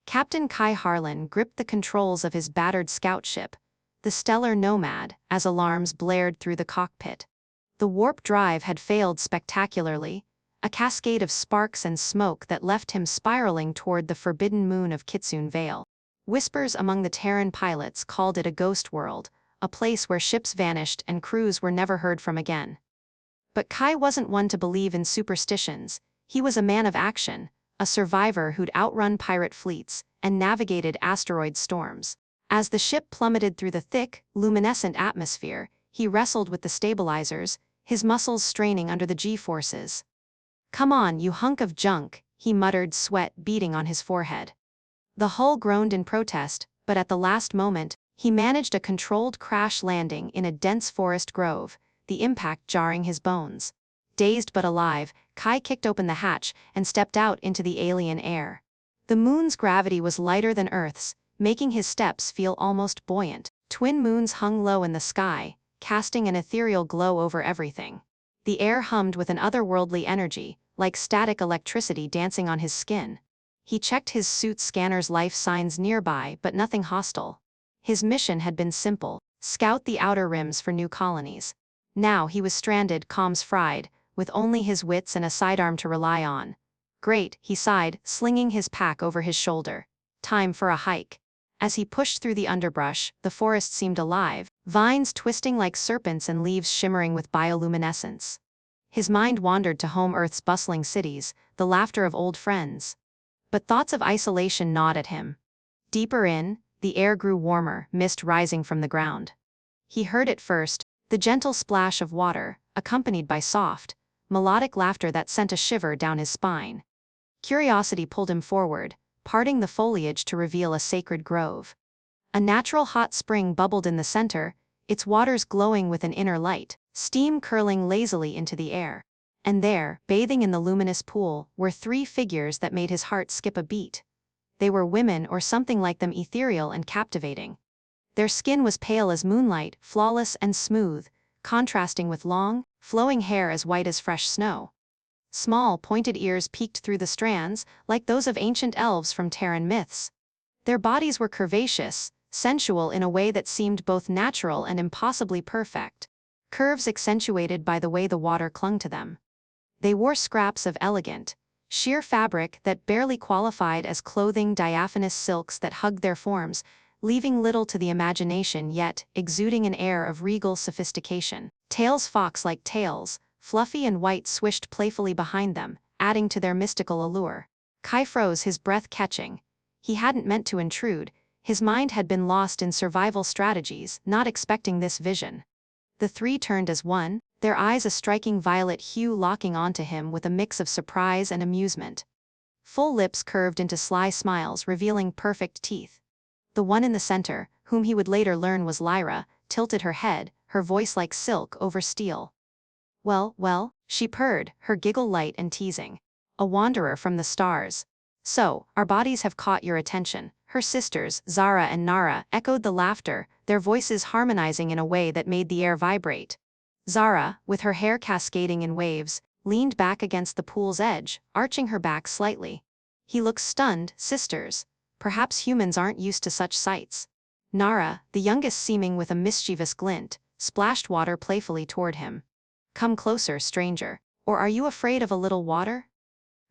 Captain Kai Harlan gripped the controls of his battered scout ship, the Stellar Nomad, as alarms blared through the cockpit. The warp drive had failed spectacularly, a cascade of sparks and smoke that left him spiraling toward the forbidden moon of Kitsune Veil. Whispers among the Terran pilots called it a ghost world, a place where ships vanished and crews were never heard from again. But Kai wasn't one to believe in superstitions. He was a man of action, a survivor who'd outrun pirate fleets and navigated asteroid storms. As the ship plummeted through the thick, luminescent atmosphere, he wrestled with the stabilizers, his muscles straining under the G-forces. "Come on, you hunk of junk," he muttered, sweat beading on his forehead. The hull groaned in protest, but at the last moment, he managed a controlled crash landing in a dense forest grove, the impact jarring his bones. Dazed but alive, Kai kicked open the hatch and stepped out into the alien air. The moon's gravity was lighter than Earth's, making his steps feel almost buoyant. Twin moons hung low in the sky, casting an ethereal glow over everything. The air hummed with an otherworldly energy, like static electricity dancing on his skin. He checked his suit's scanner's life signs nearby, but nothing hostile. His mission had been simple: scout the outer rims for new colonies. Now he was stranded, comms fried, with only his wits and a sidearm to rely on. Great, he sighed, slinging his pack over his shoulder. Time for a hike. As he pushed through the underbrush, the forest seemed alive, vines twisting like serpents and leaves shimmering with bioluminescence. His mind wandered to home Earth's bustling cities, the laughter of old friends. But thoughts of isolation gnawed at him. Deeper in, the air grew warmer, mist rising from the ground. He heard it first, the gentle splash of water, accompanied by soft, melodic laughter that sent a shiver down his spine. Curiosity pulled him forward, parting the foliage to reveal a sacred grove. A natural hot spring bubbled in the center, its waters glowing with an inner light, steam curling lazily into the air. And there, bathing in the luminous pool, were three figures that made his heart skip a beat. They were women, or something like them, ethereal and captivating. Their skin was pale as moonlight, flawless and smooth, contrasting with long, flowing hair as white as fresh snow. Small, pointed ears peeked through the strands, like those of ancient elves from Terran myths. Their bodies were curvaceous, sensual in a way that seemed both natural and impossibly perfect, curves accentuated by the way the water clung to them. They wore scraps of elegant, sheer fabric that barely qualified as clothing, diaphanous silks that hugged their forms, leaving little to the imagination yet exuding an air of regal sophistication. Tails fox-like tails, fluffy and white, swished playfully behind them, adding to their mystical allure. Kai froze, his breath catching. He hadn't meant to intrude, his mind had been lost in survival strategies, not expecting this vision. The three turned as one, their eyes a striking violet hue, locking onto him with a mix of surprise and amusement. Full lips curved into sly smiles, revealing perfect teeth. The one in the center, whom he would later learn was Lyra, tilted her head, her voice like silk over steel. "Well, well," she purred, her giggle light and teasing. "A wanderer from the stars. So, our bodies have caught your attention." Her sisters, Zara and Nara, echoed the laughter, their voices harmonizing in a way that made the air vibrate. Zara, with her hair cascading in waves, leaned back against the pool's edge, arching her back slightly. "He looks stunned, sisters. Perhaps humans aren't used to such sights." Nara, the youngest seeming with a mischievous glint, splashed water playfully toward him. "Come closer, stranger. Or are you afraid of a little water?"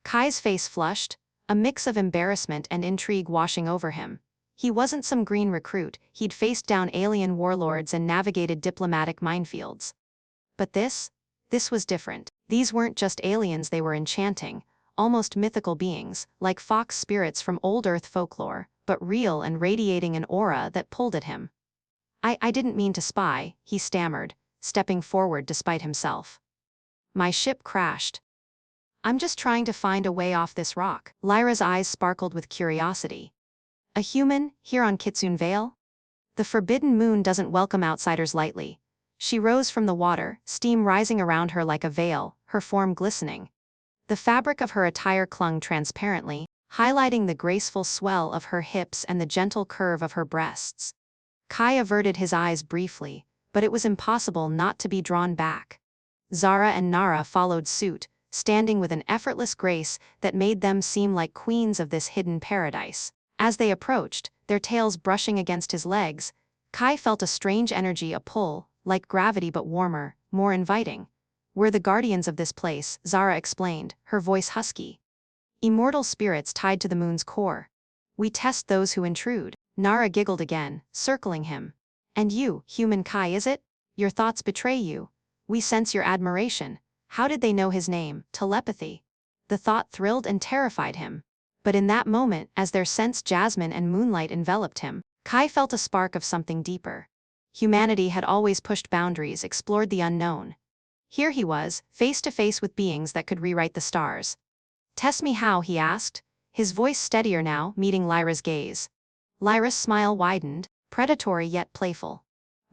Kai's face flushed, a mix of embarrassment and intrigue washing over him. He wasn't some green recruit, he'd faced down alien warlords and navigated diplomatic minefields. But this was different. These weren't just aliens, they were enchanting, almost mythical beings, like fox spirits from old Earth folklore, but real and radiating an aura that pulled at him. I didn't mean to spy," he stammered, stepping forward despite himself. "My ship crashed. I'm just trying to find a way off this rock." Lyra's eyes sparkled with curiosity. "A human, here on Kitsune Veil? The forbidden moon doesn't welcome outsiders lightly." She rose from the water, steam rising around her like a veil, her form glistening. The fabric of her attire clung transparently, highlighting the graceful swell of her hips and the gentle curve of her breasts. Kai averted his eyes briefly, but it was impossible not to be drawn back. Zara and Nara followed suit, standing with an effortless grace that made them seem like queens of this hidden paradise. As they approached, their tails brushing against his legs, Kai felt a strange energy, a pull, like gravity but warmer, more inviting. "We're the guardians of this place," Zara explained, her voice husky. "Immortal spirits tied to the moon's core. We test those who intrude." Nara giggled again, circling him. "And you, human Kai, is it? Your thoughts betray you. We sense your admiration." How did they know his name? Telepathy. The thought thrilled and terrified him. But in that moment, as their scents jasmine and moonlight enveloped him, Kai felt a spark of something deeper. Humanity had always pushed boundaries, explored the unknown. Here he was, face to face with beings that could rewrite the stars. "Test me how?" he asked, his voice steadier now, meeting Lyra's gaze. Lyra's smile widened, predatory yet playful.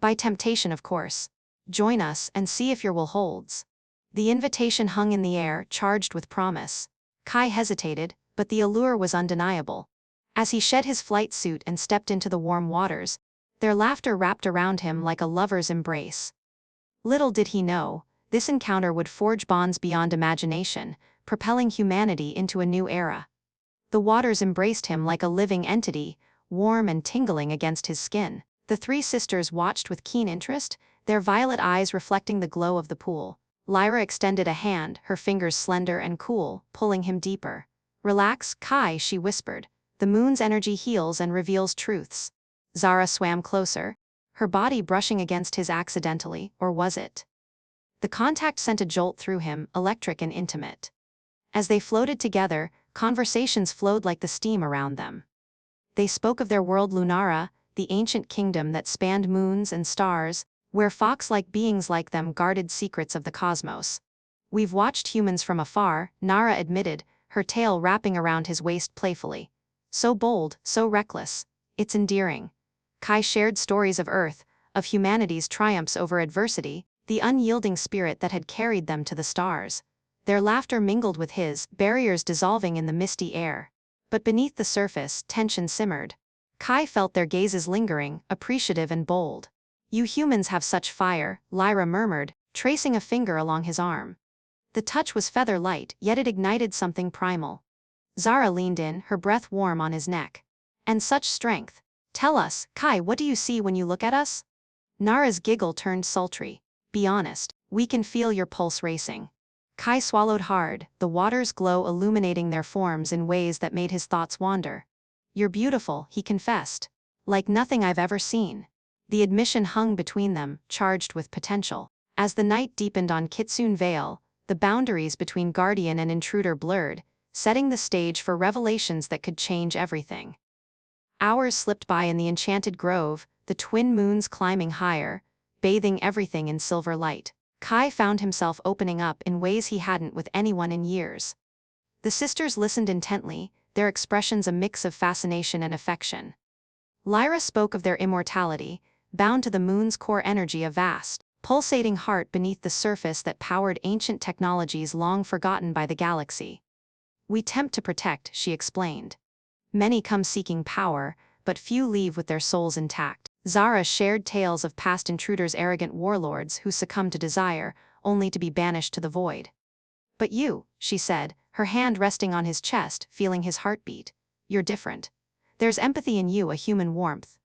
"By temptation, of course. Join us and see if your will holds." The invitation hung in the air, charged with promise. Kai hesitated, but the allure was undeniable. As he shed his flight suit and stepped into the warm waters, their laughter wrapped around him like a lover's embrace. Little did he know, this encounter would forge bonds beyond imagination, propelling humanity into a new era. The waters embraced him like a living entity, warm and tingling against his skin. The three sisters watched with keen interest, their violet eyes reflecting the glow of the pool. Lyra extended a hand, her fingers slender and cool, pulling him deeper. "Relax, Kai," she whispered. "The moon's energy heals and reveals truths." Zara swam closer, her body brushing against his accidentally, or was it? The contact sent a jolt through him, electric and intimate. As they floated together, conversations flowed like the steam around them. They spoke of their world Lunara, the ancient kingdom that spanned moons and stars, where fox-like beings like them guarded secrets of the cosmos. "We've watched humans from afar," Nara admitted, her tail wrapping around his waist playfully. "So bold, so reckless. It's endearing." Kai shared stories of Earth, of humanity's triumphs over adversity, the unyielding spirit that had carried them to the stars. Their laughter mingled with his, barriers dissolving in the misty air. But beneath the surface, tension simmered. Kai felt their gazes lingering, appreciative and bold. "You humans have such fire," Lyra murmured, tracing a finger along his arm. The touch was feather light, yet it ignited something primal. Zara leaned in, her breath warm on his neck. "And such strength. Tell us, Kai, what do you see when you look at us?" Nara's giggle turned sultry. "Be honest, we can feel your pulse racing." Kai swallowed hard, the water's glow illuminating their forms in ways that made his thoughts wander. "You're beautiful," he confessed. "Like nothing I've ever seen." The admission hung between them, charged with potential. As the night deepened on Kitsune Veil, the boundaries between guardian and intruder blurred, setting the stage for revelations that could change everything. Hours slipped by in the enchanted grove, the twin moons climbing higher, bathing everything in silver light. Kai found himself opening up in ways he hadn't with anyone in years. The sisters listened intently, their expressions a mix of fascination and affection. Lyra spoke of their immortality, bound to the moon's core energy, a vast, pulsating heart beneath the surface that powered ancient technologies long forgotten by the galaxy. "We tempt to protect," she explained. "Many come seeking power, but few leave with their souls intact." Zara shared tales of past intruders, arrogant warlords who succumbed to desire, only to be banished to the void. "But you," she said, her hand resting on his chest, feeling his heartbeat. "You're different. There's empathy in you, a human warmth."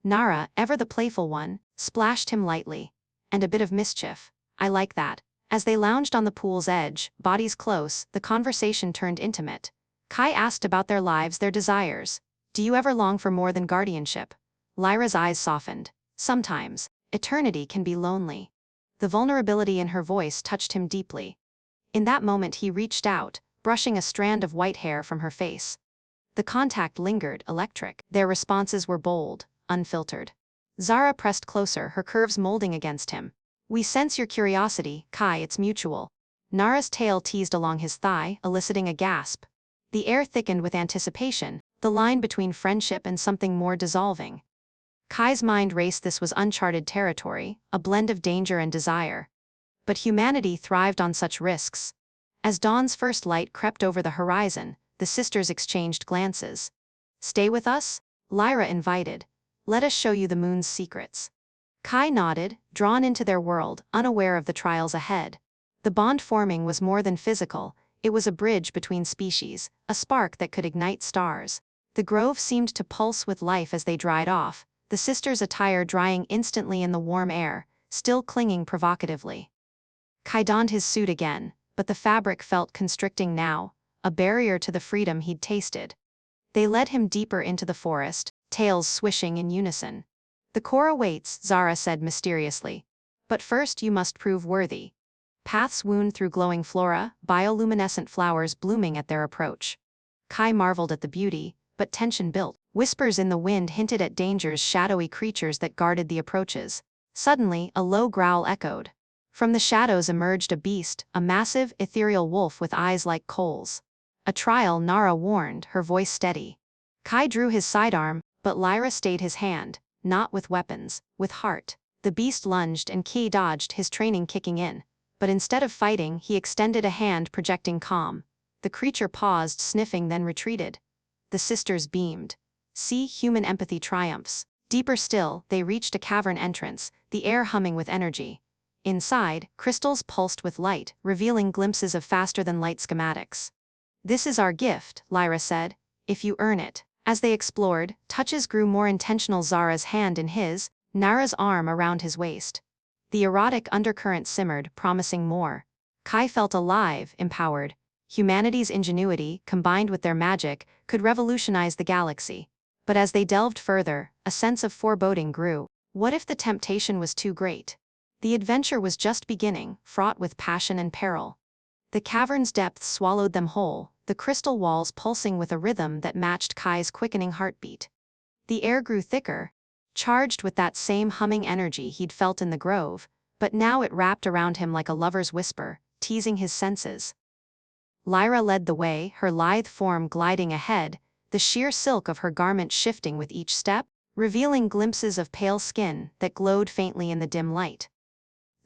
Nara, ever the playful one, splashed him lightly. "And a bit of mischief. I like that." As they lounged on the pool's edge, bodies close, the conversation turned intimate. Kai asked about their lives, their desires. "Do you ever long for more than guardianship?" Lyra's eyes softened. "Sometimes. Eternity can be lonely." The vulnerability in her voice touched him deeply. In that moment he reached out, brushing a strand of white hair from her face. The contact lingered, electric. Their responses were bold, unfiltered. Zara pressed closer, her curves molding against him. "We sense your curiosity, Kai, it's mutual." Nara's tail teased along his thigh, eliciting a gasp. The air thickened with anticipation, the line between friendship and something more dissolving. Kai's mind raced. This was uncharted territory, a blend of danger and desire. But humanity thrived on such risks. As dawn's first light crept over the horizon, the sisters exchanged glances. "Stay with us?" Lyra invited. "Let us show you the moon's secrets." Kai nodded, drawn into their world, unaware of the trials ahead. The bond forming was more than physical, it was a bridge between species, a spark that could ignite stars. The grove seemed to pulse with life as they dried off, the sisters' attire drying instantly in the warm air, still clinging provocatively. Kai donned his suit again, but the fabric felt constricting now, a barrier to the freedom he'd tasted. They led him deeper into the forest, tails swishing in unison. "The core awaits," Zara said mysteriously. "But first you must prove worthy." Paths wound through glowing flora, bioluminescent flowers blooming at their approach. Kai marveled at the beauty, but tension built. Whispers in the wind hinted at dangers, shadowy creatures that guarded the approaches. Suddenly, a low growl echoed. From the shadows emerged a beast, a massive, ethereal wolf with eyes like coals. "A trial," Nara warned, her voice steady. Kai drew his sidearm, but Lyra stayed his hand, not with weapons, with heart. The beast lunged and Kai dodged, his training kicking in. But instead of fighting, he extended a hand projecting calm. The creature paused, sniffing, then retreated. The sisters beamed. See, human empathy triumphs. Deeper still, they reached a cavern entrance, the air humming with energy. Inside, crystals pulsed with light, revealing glimpses of faster-than-light schematics. "This is our gift," Lyra said, "if you earn it." As they explored, touches grew more intentional, Zara's hand in his, Nara's arm around his waist. The erotic undercurrent simmered, promising more. Kai felt alive, empowered. Humanity's ingenuity, combined with their magic, could revolutionize the galaxy. But as they delved further, a sense of foreboding grew. What if the temptation was too great? The adventure was just beginning, fraught with passion and peril. The cavern's depths swallowed them whole, the crystal walls pulsing with a rhythm that matched Kai's quickening heartbeat. The air grew thicker, charged with that same humming energy he'd felt in the grove, but now it wrapped around him like a lover's whisper, teasing his senses. Lyra led the way, her lithe form gliding ahead, the sheer silk of her garment shifting with each step, revealing glimpses of pale skin that glowed faintly in the dim light.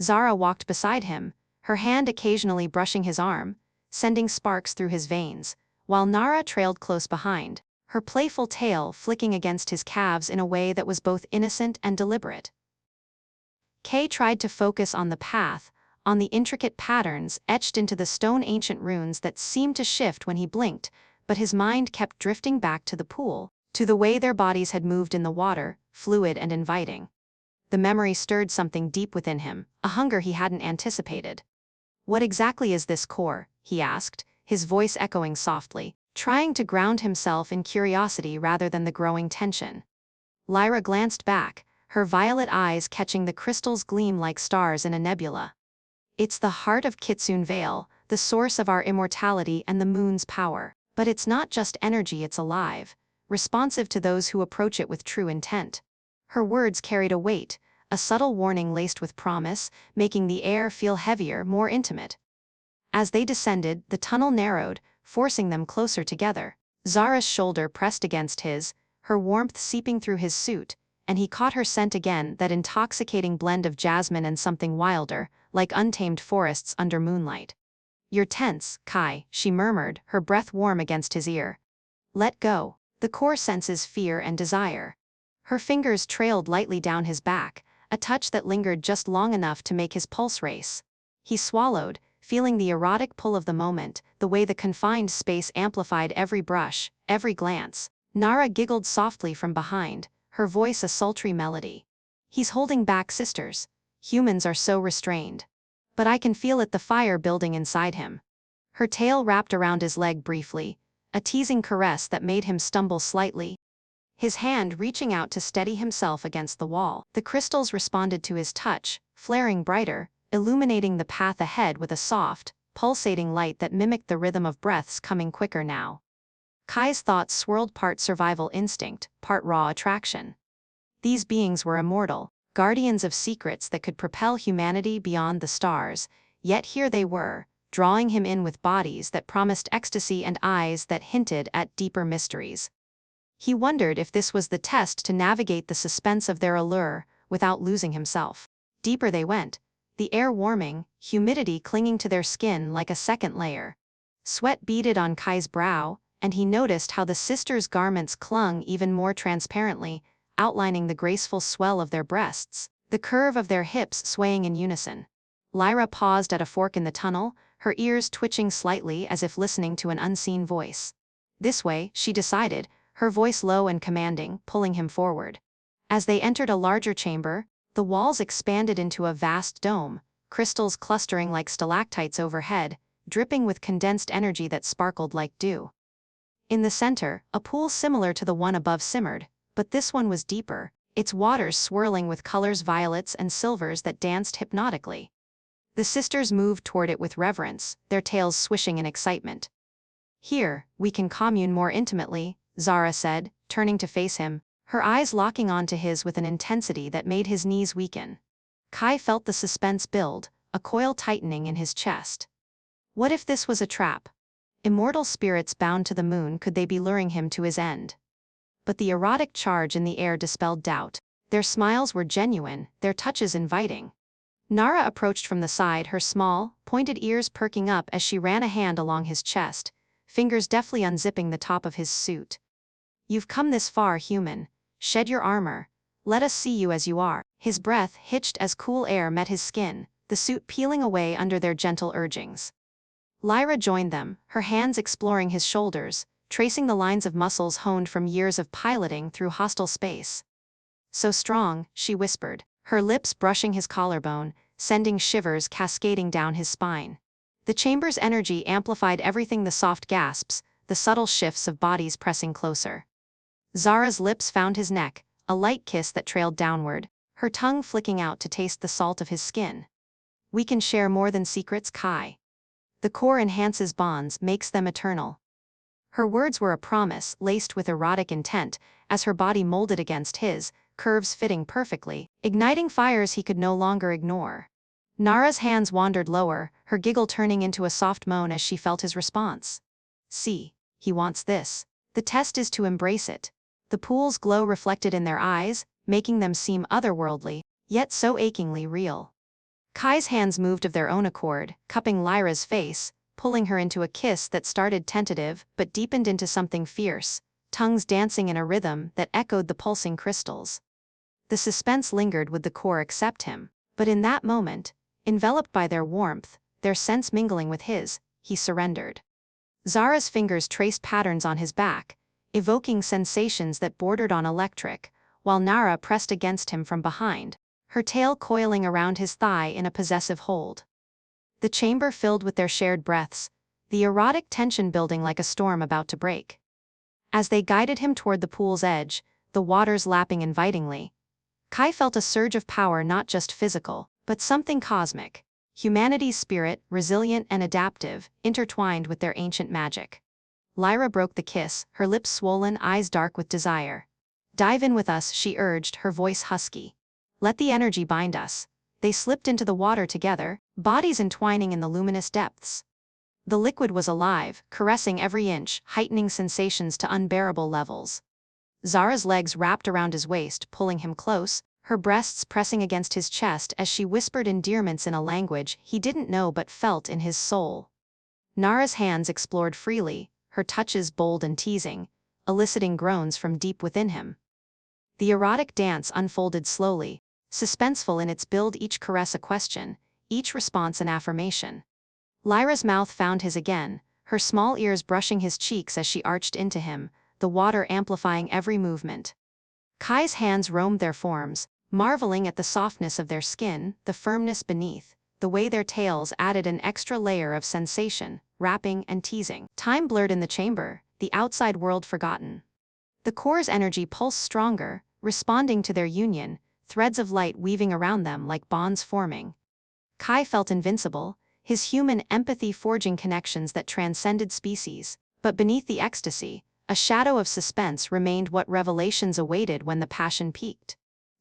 Zara walked beside him, her hand occasionally brushing his arm, sending sparks through his veins, while Nara trailed close behind, her playful tail flicking against his calves in a way that was both innocent and deliberate. Kai tried to focus on the path, on the intricate patterns etched into the stone ancient runes that seemed to shift when he blinked, but his mind kept drifting back to the pool, to the way their bodies had moved in the water, fluid and inviting. The memory stirred something deep within him, a hunger he hadn't anticipated. "What exactly is this core?" he asked, his voice echoing softly, trying to ground himself in curiosity rather than the growing tension. Lyra glanced back, her violet eyes catching the crystal's gleam like stars in a nebula. "It's the heart of Kitsune Veil, the source of our immortality and the moon's power. But it's not just energy, it's alive, responsive to those who approach it with true intent." Her words carried a weight, a subtle warning laced with promise, making the air feel heavier, more intimate. As they descended, the tunnel narrowed, forcing them closer together. Zara's shoulder pressed against his, her warmth seeping through his suit, and he caught her scent again, that intoxicating blend of jasmine and something wilder, like untamed forests under moonlight. "You're tense, Kai," she murmured, her breath warm against his ear. "Let go." The core senses fear and desire. Her fingers trailed lightly down his back, a touch that lingered just long enough to make his pulse race. He swallowed, feeling the erotic pull of the moment, the way the confined space amplified every brush, every glance. Nara giggled softly from behind, her voice a sultry melody. "He's holding back, sisters. Humans are so restrained. But I can feel it, the fire building inside him." Her tail wrapped around his leg briefly, a teasing caress that made him stumble slightly. His hand reaching out to steady himself against the wall. The crystals responded to his touch, flaring brighter, illuminating the path ahead with a soft, pulsating light that mimicked the rhythm of breaths coming quicker now. Kai's thoughts swirled, part survival instinct, part raw attraction. These beings were immortal, guardians of secrets that could propel humanity beyond the stars, yet here they were, drawing him in with bodies that promised ecstasy and eyes that hinted at deeper mysteries. He wondered if this was the test to navigate the suspense of their allure, without losing himself. Deeper they went, the air warming, humidity clinging to their skin like a second layer. Sweat beaded on Kai's brow, and he noticed how the sisters' garments clung even more transparently, outlining the graceful swell of their breasts, the curve of their hips swaying in unison. Lyra paused at a fork in the tunnel, her ears twitching slightly as if listening to an unseen voice. This way, she decided, her voice low and commanding, pulling him forward. As they entered a larger chamber, the walls expanded into a vast dome, crystals clustering like stalactites overhead, dripping with condensed energy that sparkled like dew. In the center, a pool similar to the one above simmered, but this one was deeper, its waters swirling with colors violets and silvers that danced hypnotically. The sisters moved toward it with reverence, their tails swishing in excitement. "Here, we can commune more intimately," Zara said, turning to face him, her eyes locking onto his with an intensity that made his knees weaken. Kai felt the suspense build, a coil tightening in his chest. What if this was a trap? Immortal spirits bound to the moon, could they be luring him to his end? But the erotic charge in the air dispelled doubt. Their smiles were genuine, their touches inviting. Nara approached from the side, her small, pointed ears perking up as she ran a hand along his chest, fingers deftly unzipping the top of his suit. "You've come this far, human. Shed your armor. Let us see you as you are." His breath hitched as cool air met his skin, the suit peeling away under their gentle urgings. Lyra joined them, her hands exploring his shoulders, tracing the lines of muscles honed from years of piloting through hostile space. "So strong," she whispered, her lips brushing his collarbone, sending shivers cascading down his spine. The chamber's energy amplified everything, the soft gasps, the subtle shifts of bodies pressing closer. Zara's lips found his neck, a light kiss that trailed downward, her tongue flicking out to taste the salt of his skin. "We can share more than secrets, Kai. The core enhances bonds, makes them eternal." Her words were a promise, laced with erotic intent, as her body molded against his, curves fitting perfectly, igniting fires he could no longer ignore. Nara's hands wandered lower, her giggle turning into a soft moan as she felt his response. "See, he wants this. The test is to embrace it." The pool's glow reflected in their eyes, making them seem otherworldly, yet so achingly real. Kai's hands moved of their own accord, cupping Lyra's face, pulling her into a kiss that started tentative but deepened into something fierce, tongues dancing in a rhythm that echoed the pulsing crystals. The suspense lingered, would the core accept him? But in that moment, enveloped by their warmth, their sense mingling with his, he surrendered. Zara's fingers traced patterns on his back, evoking sensations that bordered on electric, while Nara pressed against him from behind, her tail coiling around his thigh in a possessive hold. The chamber filled with their shared breaths, the erotic tension building like a storm about to break. As they guided him toward the pool's edge, the waters lapping invitingly, Kai felt a surge of power, not just physical, but something cosmic. Humanity's spirit, resilient and adaptive, intertwined with their ancient magic. Lyra broke the kiss, her lips swollen, eyes dark with desire. "Dive in with us," she urged, her voice husky. "Let the energy bind us." They slipped into the water together, bodies entwining in the luminous depths. The liquid was alive, caressing every inch, heightening sensations to unbearable levels. Zara's legs wrapped around his waist, pulling him close, her breasts pressing against his chest as she whispered endearments in a language he didn't know but felt in his soul. Nara's hands explored freely, her touches bold and teasing, eliciting groans from deep within him. The erotic dance unfolded slowly, suspenseful in its build, each caress a question, each response an affirmation. Lyra's mouth found his again, her small ears brushing his cheeks as she arched into him, the water amplifying every movement. Kai's hands roamed their forms, marveling at the softness of their skin, the firmness beneath, the way their tails added an extra layer of sensation, wrapping and teasing. Time blurred in the chamber, the outside world forgotten. The core's energy pulsed stronger, responding to their union, threads of light weaving around them like bonds forming. Kai felt invincible, his human empathy forging connections that transcended species, but beneath the ecstasy, a shadow of suspense remained. What revelations awaited when the passion peaked?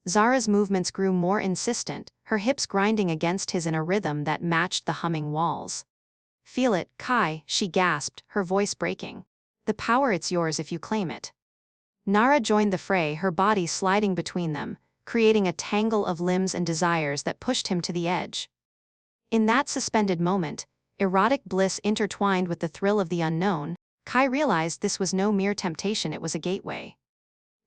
Zara's movements grew more insistent, her hips grinding against his in a rhythm that matched the humming walls. "Feel it, Kai," she gasped, her voice breaking. "The power, it's yours if you claim it." Nara joined the fray, her body sliding between them, creating a tangle of limbs and desires that pushed him to the edge. In that suspended moment, erotic bliss intertwined with the thrill of the unknown, Kai realized this was no mere temptation, it was a gateway.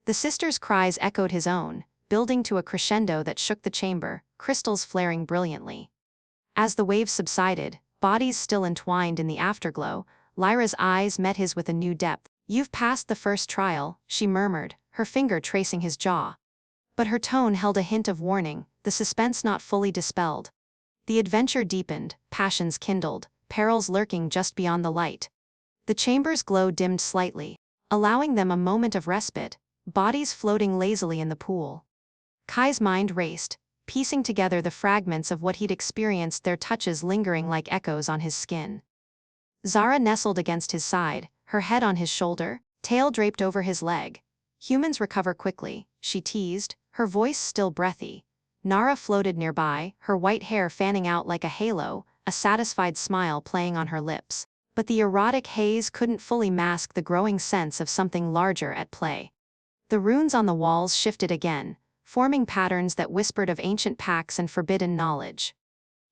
The sisters' cries echoed his own, building to a crescendo that shook the chamber, crystals flaring brilliantly. As the waves subsided, bodies still entwined in the afterglow, Lyra's eyes met his with a new depth. "You've passed the first trial," she murmured, her finger tracing his jaw. But her tone held a hint of warning, the suspense not fully dispelled. The adventure deepened, passions kindled, perils lurking just beyond the light. The chamber's glow dimmed slightly, allowing them a moment of respite, bodies floating lazily in the pool. Kai's mind raced, piecing together the fragments of what he'd experienced, their touches lingering like echoes on his skin. Zara nestled against his side, her head on his shoulder, tail draped over his leg. "Humans recover quickly," she teased, her voice still breathy. Nara floated nearby, her white hair fanning out like a halo, a satisfied smile playing on her lips. But the erotic haze couldn't fully mask the growing sense of something larger at play. The runes on the walls shifted again, forming patterns that whispered of ancient pacts and forbidden knowledge.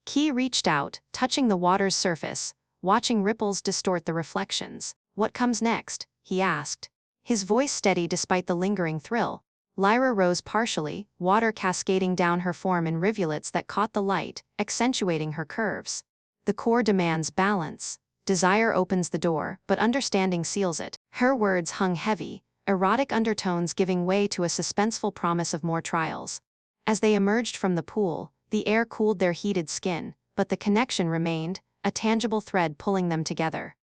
Ki reached out, touching the water's surface, watching ripples distort the reflections. "What comes next?" he asked. His voice steady despite the lingering thrill. Lyra rose partially, water cascading down her form in rivulets that caught the light, accentuating her curves. "The core demands balance. Desire opens the door, but understanding seals it." Her words hung heavy, erotic undertones giving way to a suspenseful promise of more trials. As they emerged from the pool, the air cooled their heated skin, but the connection remained, a tangible thread pulling them together.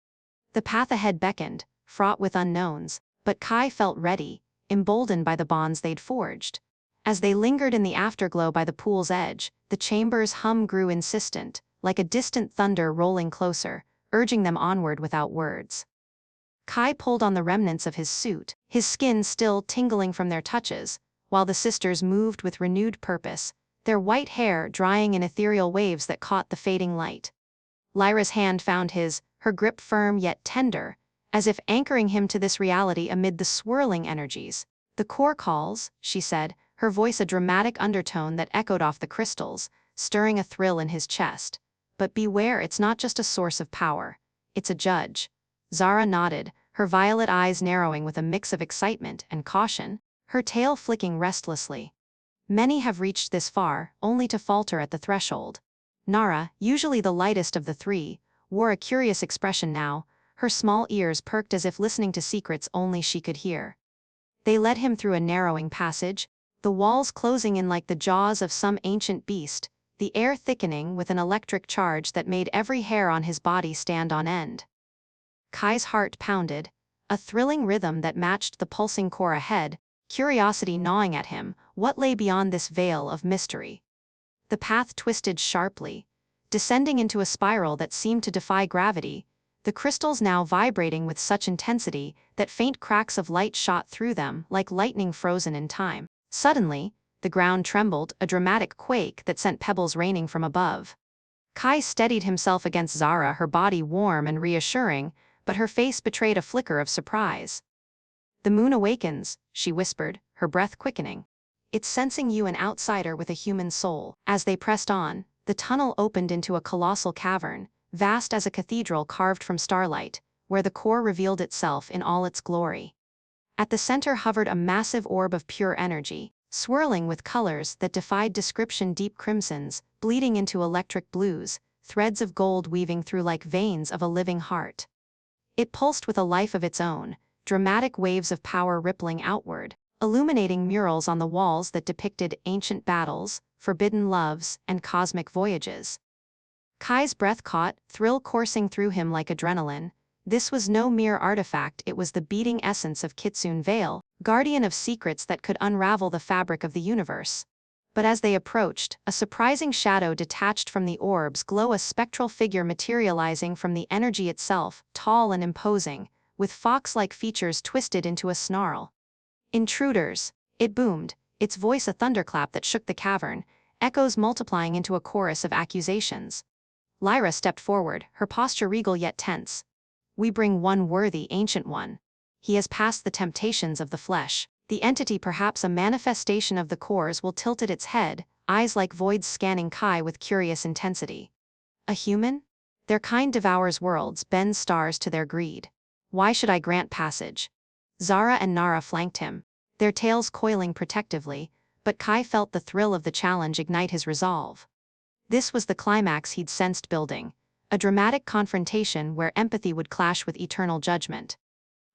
The path ahead beckoned, fraught with unknowns, but Kai felt ready, emboldened by the bonds they'd forged. As they lingered in the afterglow by the pool's edge, the chamber's hum grew insistent, like a distant thunder rolling closer, urging them onward without words. Kai pulled on the remnants of his suit, his skin still tingling from their touches, while the sisters moved with renewed purpose, their white hair drying in ethereal waves that caught the fading light. Lyra's hand found his, her grip firm yet tender, as if anchoring him to this reality amid the swirling energies. "The core calls," she said, her voice a dramatic undertone that echoed off the crystals, stirring a thrill in his chest. "But beware, it's not just a source of power. It's a judge." Zara nodded, her violet eyes narrowing with a mix of excitement and caution, her tail flicking restlessly. "Many have reached this far, only to falter at the threshold." Nara, usually the lightest of the three, wore a curious expression now, her small ears perked as if listening to secrets only she could hear. They led him through a narrowing passage, the walls closing in like the jaws of some ancient beast, the air thickening with an electric charge that made every hair on his body stand on end. Kai's heart pounded, a thrilling rhythm that matched the pulsing core ahead, curiosity gnawing at him. What lay beyond this veil of mystery? The path twisted sharply, descending into a spiral that seemed to defy gravity, the crystals now vibrating with such intensity that faint cracks of light shot through them like lightning frozen in time. Suddenly, the ground trembled, a dramatic quake that sent pebbles raining from above. Kai steadied himself against Zara, her body warm and reassuring, but her face betrayed a flicker of surprise. "The moon awakens," she whispered, her breath quickening. "It's sensing you, an outsider with a human soul." As they pressed on, the tunnel opened into a colossal cavern, vast as a cathedral carved from starlight, where the core revealed itself in all its glory. At the center hovered a massive orb of pure energy, swirling with colors that defied description, deep crimsons, bleeding into electric blues, threads of gold weaving through like veins of a living heart. It pulsed with a life of its own, dramatic waves of power rippling outward, illuminating murals on the walls that depicted ancient battles, forbidden loves, and cosmic voyages. Kai's breath caught, thrill coursing through him like adrenaline. This was no mere artifact, it was the beating essence of Kitsune Veil, guardian of secrets that could unravel the fabric of the universe. But as they approached, a surprising shadow detached from the orb's glow, a spectral figure materializing from the energy itself, tall and imposing, with fox-like features twisted into a snarl. "Intruders!" it boomed, its voice a thunderclap that shook the cavern, echoes multiplying into a chorus of accusations. Lyra stepped forward, her posture regal yet tense. "We bring one worthy, ancient one. He has passed the temptations of the flesh." The entity, perhaps a manifestation of the cores, tilted its head, eyes like voids scanning Kai with curious intensity. "A human? Their kind devours worlds, bends stars to their greed. Why should I grant passage?" Zara and Nara flanked him, their tails coiling protectively, but Kai felt the thrill of the challenge ignite his resolve. This was the climax he'd sensed building, a dramatic confrontation where empathy would clash with eternal judgment.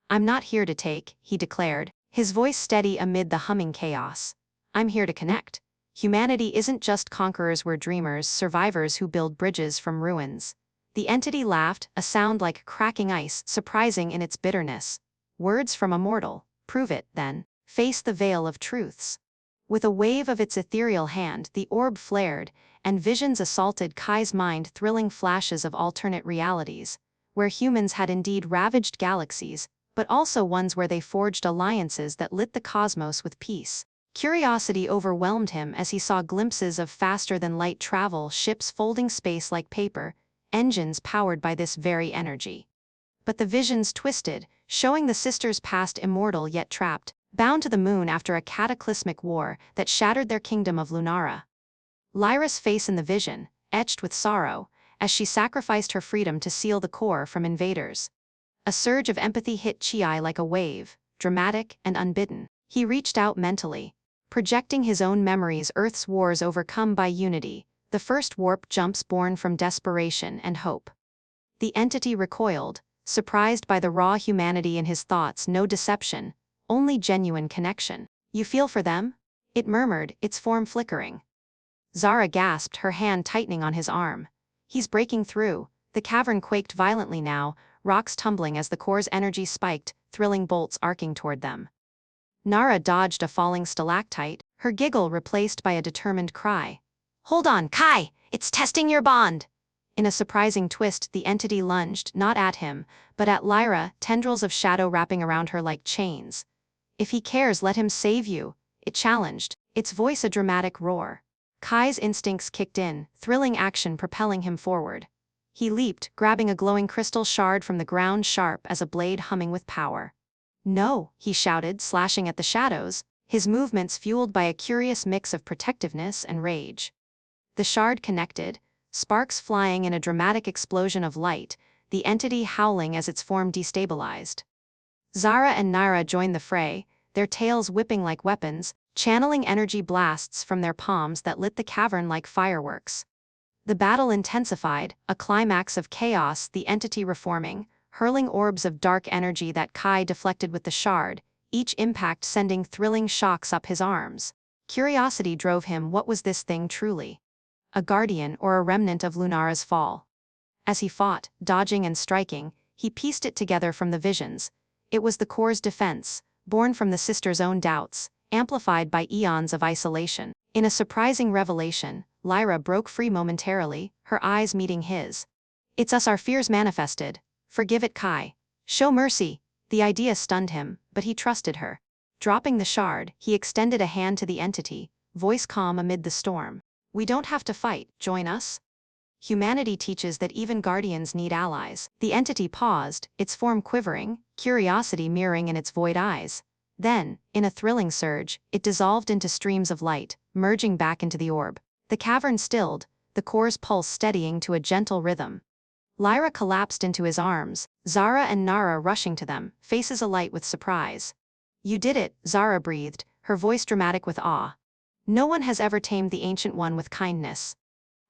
I'm not here to take, he declared, his voice steady amid the humming chaos. I'm here to connect. Humanity isn't just conquerors, we're dreamers, survivors who build bridges from ruins. The entity laughed, a sound like cracking ice, surprising in its bitterness. Words from immortal. Prove it, then. Face the veil of truths. With a wave of its ethereal hand, the orb flared, and visions assaulted Kai's mind, thrilling flashes of alternate realities, where humans had indeed ravaged galaxies, but also ones where they forged alliances that lit the cosmos with peace. Curiosity overwhelmed him as he saw glimpses of faster-than-light travel, ships folding space like paper, engines powered by this very energy. But the visions twisted, showing the sisters past immortal yet trapped, bound to the moon after a cataclysmic war that shattered their kingdom of Lunara. Lyra's face in the vision, etched with sorrow, as she sacrificed her freedom to seal the core from invaders. A surge of empathy hit Chi like a wave, dramatic and unbidden. He reached out mentally, projecting his own memories, Earth's wars overcome by unity, the first warp jumps born from desperation and hope. The entity recoiled, surprised by the raw humanity in his thoughts. No deception, only genuine connection. You feel for them? It murmured, its form flickering. Zara gasped, her hand tightening on his arm. He's breaking through. The cavern quaked violently now, rocks tumbling as the core's energy spiked, thrilling bolts arcing toward them. Nara dodged a falling stalactite, her giggle replaced by a determined cry. Hold on, Kai! It's testing your bond! In a surprising twist, the entity lunged, not at him, but at Lyra, tendrils of shadow wrapping around her like chains. If he cares, let him save you, it challenged, its voice a dramatic roar. Kai's instincts kicked in, thrilling action propelling him forward. He leaped, grabbing a glowing crystal shard from the ground, sharp as a blade humming with power. No, he shouted, slashing at the shadows, his movements fueled by a curious mix of protectiveness and rage. The shard connected, sparks flying in a dramatic explosion of light, the entity howling as its form destabilized. Zara and Nyra joined the fray, their tails whipping like weapons, channeling energy blasts from their palms that lit the cavern like fireworks. The battle intensified, a climax of chaos, the entity reforming, hurling orbs of dark energy that Kai deflected with the shard, each impact sending thrilling shocks up his arms. Curiosity drove him. What was this thing truly? A guardian or a remnant of Lunara's fall? As he fought, dodging and striking, he pieced it together from the visions. It was the core's defense, born from the sisters' own doubts, amplified by eons of isolation. In a surprising revelation, Lyra broke free momentarily, her eyes meeting his. It's us, our fears manifested. Forgive it, Kai. Show mercy. The idea stunned him, but he trusted her. Dropping the shard, he extended a hand to the entity, voice calm amid the storm. We don't have to fight, join us? Humanity teaches that even guardians need allies. The entity paused, its form quivering, curiosity mirroring in its void eyes. Then, in a thrilling surge, it dissolved into streams of light, merging back into the orb. The cavern stilled, the core's pulse steadying to a gentle rhythm. Lyra collapsed into his arms, Zara and Nara rushing to them, faces alight with surprise. You did it, Zara breathed, her voice dramatic with awe. No one has ever tamed the Ancient One with kindness.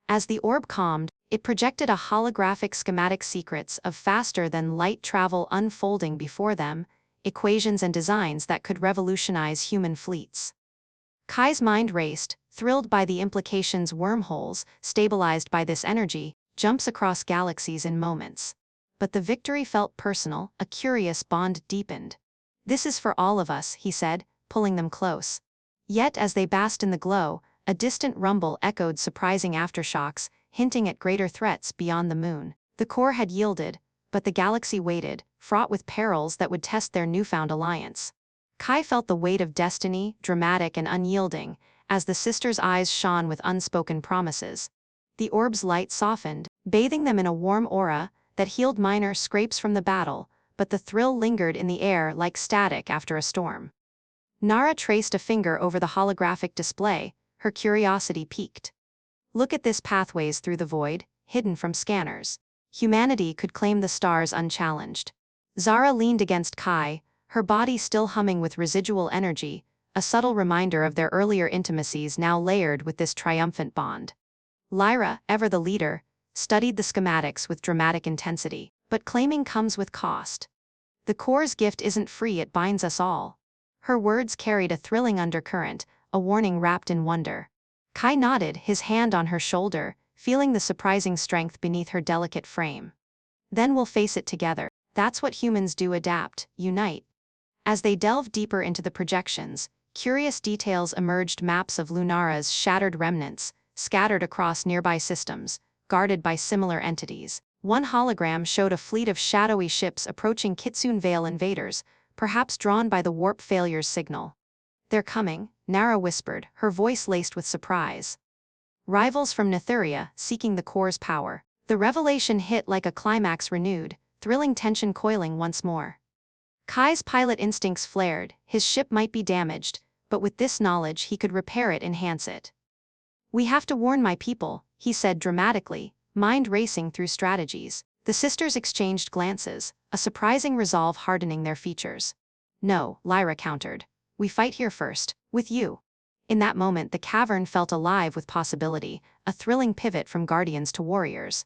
As the orb calmed, it projected a holographic schematic, secrets of faster-than-light travel unfolding before them, equations and designs that could revolutionize human fleets. Kai's mind raced, thrilled by the implications. Wormholes, stabilized by this energy, jumps across galaxies in moments. But the victory felt personal, a curious bond deepened. This is for all of us, he said, pulling them close. Yet as they basked in the glow, a distant rumble echoed, surprising aftershocks, hinting at greater threats beyond the moon. The core had yielded, but the galaxy waited, fraught with perils that would test their newfound alliance. Kai felt the weight of destiny, dramatic and unyielding, as the sisters' eyes shone with unspoken promises. The orb's light softened, bathing them in a warm aura that healed minor scrapes from the battle, but the thrill lingered in the air like static after a storm. Nara traced a finger over the holographic display, her curiosity piqued. Look at this, pathways through the void, hidden from scanners. Humanity could claim the stars unchallenged. Zara leaned against Kai, her body still humming with residual energy, a subtle reminder of their earlier intimacies now layered with this triumphant bond. Lyra, ever the leader, studied the schematics with dramatic intensity, but claiming comes with cost. The core's gift isn't free, it binds us all. Her words carried a thrilling undercurrent, a warning wrapped in wonder. Kai nodded, his hand on her shoulder, feeling the surprising strength beneath her delicate frame. Then we'll face it together. That's what humans do, adapt, unite. As they delved deeper into the projections, curious details emerged: maps of Lunara's shattered remnants, scattered across nearby systems, guarded by similar entities. One hologram showed a fleet of shadowy ships approaching Kitsune Veil invaders, perhaps drawn by the warp failure's signal. "They're coming," Nara whispered, her voice laced with surprise. "Rivals from Nytheria, seeking the core's power." The revelation hit like a climax, renewed, thrilling tension coiling once more. Kai's pilot instincts flared. His ship might be damaged, but with this knowledge he could repair it, enhance it. "We have to warn my people," he said dramatically, mind racing through strategies. The sisters exchanged glances, a surprising resolve hardening their features. "No," Lyra countered. "We fight here first, with you." In that moment the cavern felt alive with possibility, a thrilling pivot from guardians to warriors.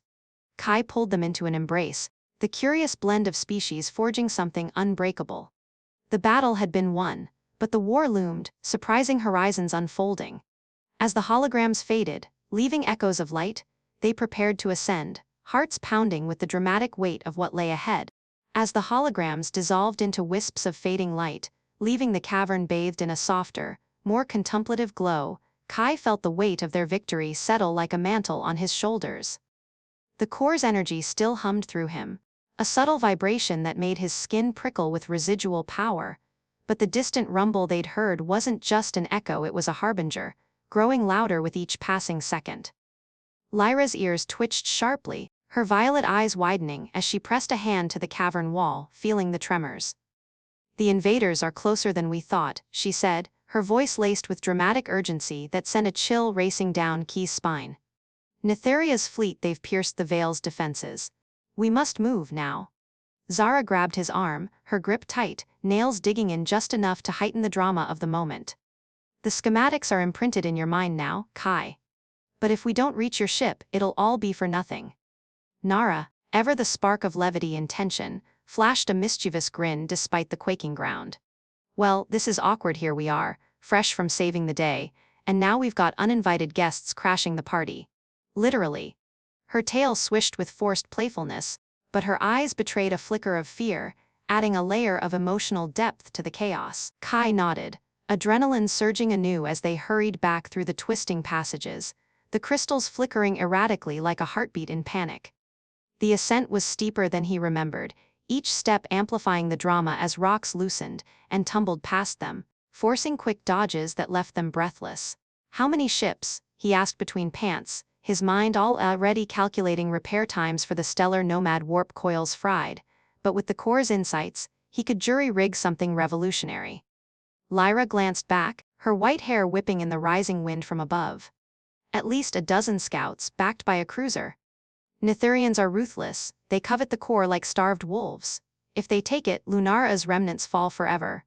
Kai pulled them into an embrace, the curious blend of species forging something unbreakable. The battle had been won, but the war loomed, surprising horizons unfolding. As the holograms faded, leaving echoes of light, they prepared to ascend, hearts pounding with the dramatic weight of what lay ahead. As the holograms dissolved into wisps of fading light, leaving the cavern bathed in a softer, more contemplative glow, Kai felt the weight of their victory settle like a mantle on his shoulders. The core's energy still hummed through him, a subtle vibration that made his skin prickle with residual power. But the distant rumble they'd heard wasn't just an echo, it was a harbinger, growing louder with each passing second. Lyra's ears twitched sharply, her violet eyes widening as she pressed a hand to the cavern wall, feeling the tremors. "The invaders are closer than we thought," she said, her voice laced with dramatic urgency that sent a chill racing down Key's spine. "Nytheria's fleet, they've pierced the Veil's defenses. We must move now." Zara grabbed his arm, her grip tight, nails digging in just enough to heighten the drama of the moment. "The schematics are imprinted in your mind now, Kai. But if we don't reach your ship, it'll all be for nothing." Nara, ever the spark of levity in tension, flashed a mischievous grin despite the quaking ground. "Well, this is awkward. Here we are, fresh from saving the day, and now we've got uninvited guests crashing the party. Literally." Her tail swished with forced playfulness, but her eyes betrayed a flicker of fear, adding a layer of emotional depth to the chaos. Kai nodded, adrenaline surging anew as they hurried back through the twisting passages, the crystals flickering erratically like a heartbeat in panic. The ascent was steeper than he remembered, each step amplifying the drama as rocks loosened and tumbled past them, forcing quick dodges that left them breathless. "How many ships?" he asked between pants, his mind already calculating repair times for the stellar nomad warp coils fried, but with the core's insights, he could jury-rig something revolutionary. Lyra glanced back, her white hair whipping in the rising wind from above. "At least a dozen scouts, backed by a cruiser. Nytherians are ruthless, they covet the core like starved wolves. If they take it, Lunara's remnants fall forever."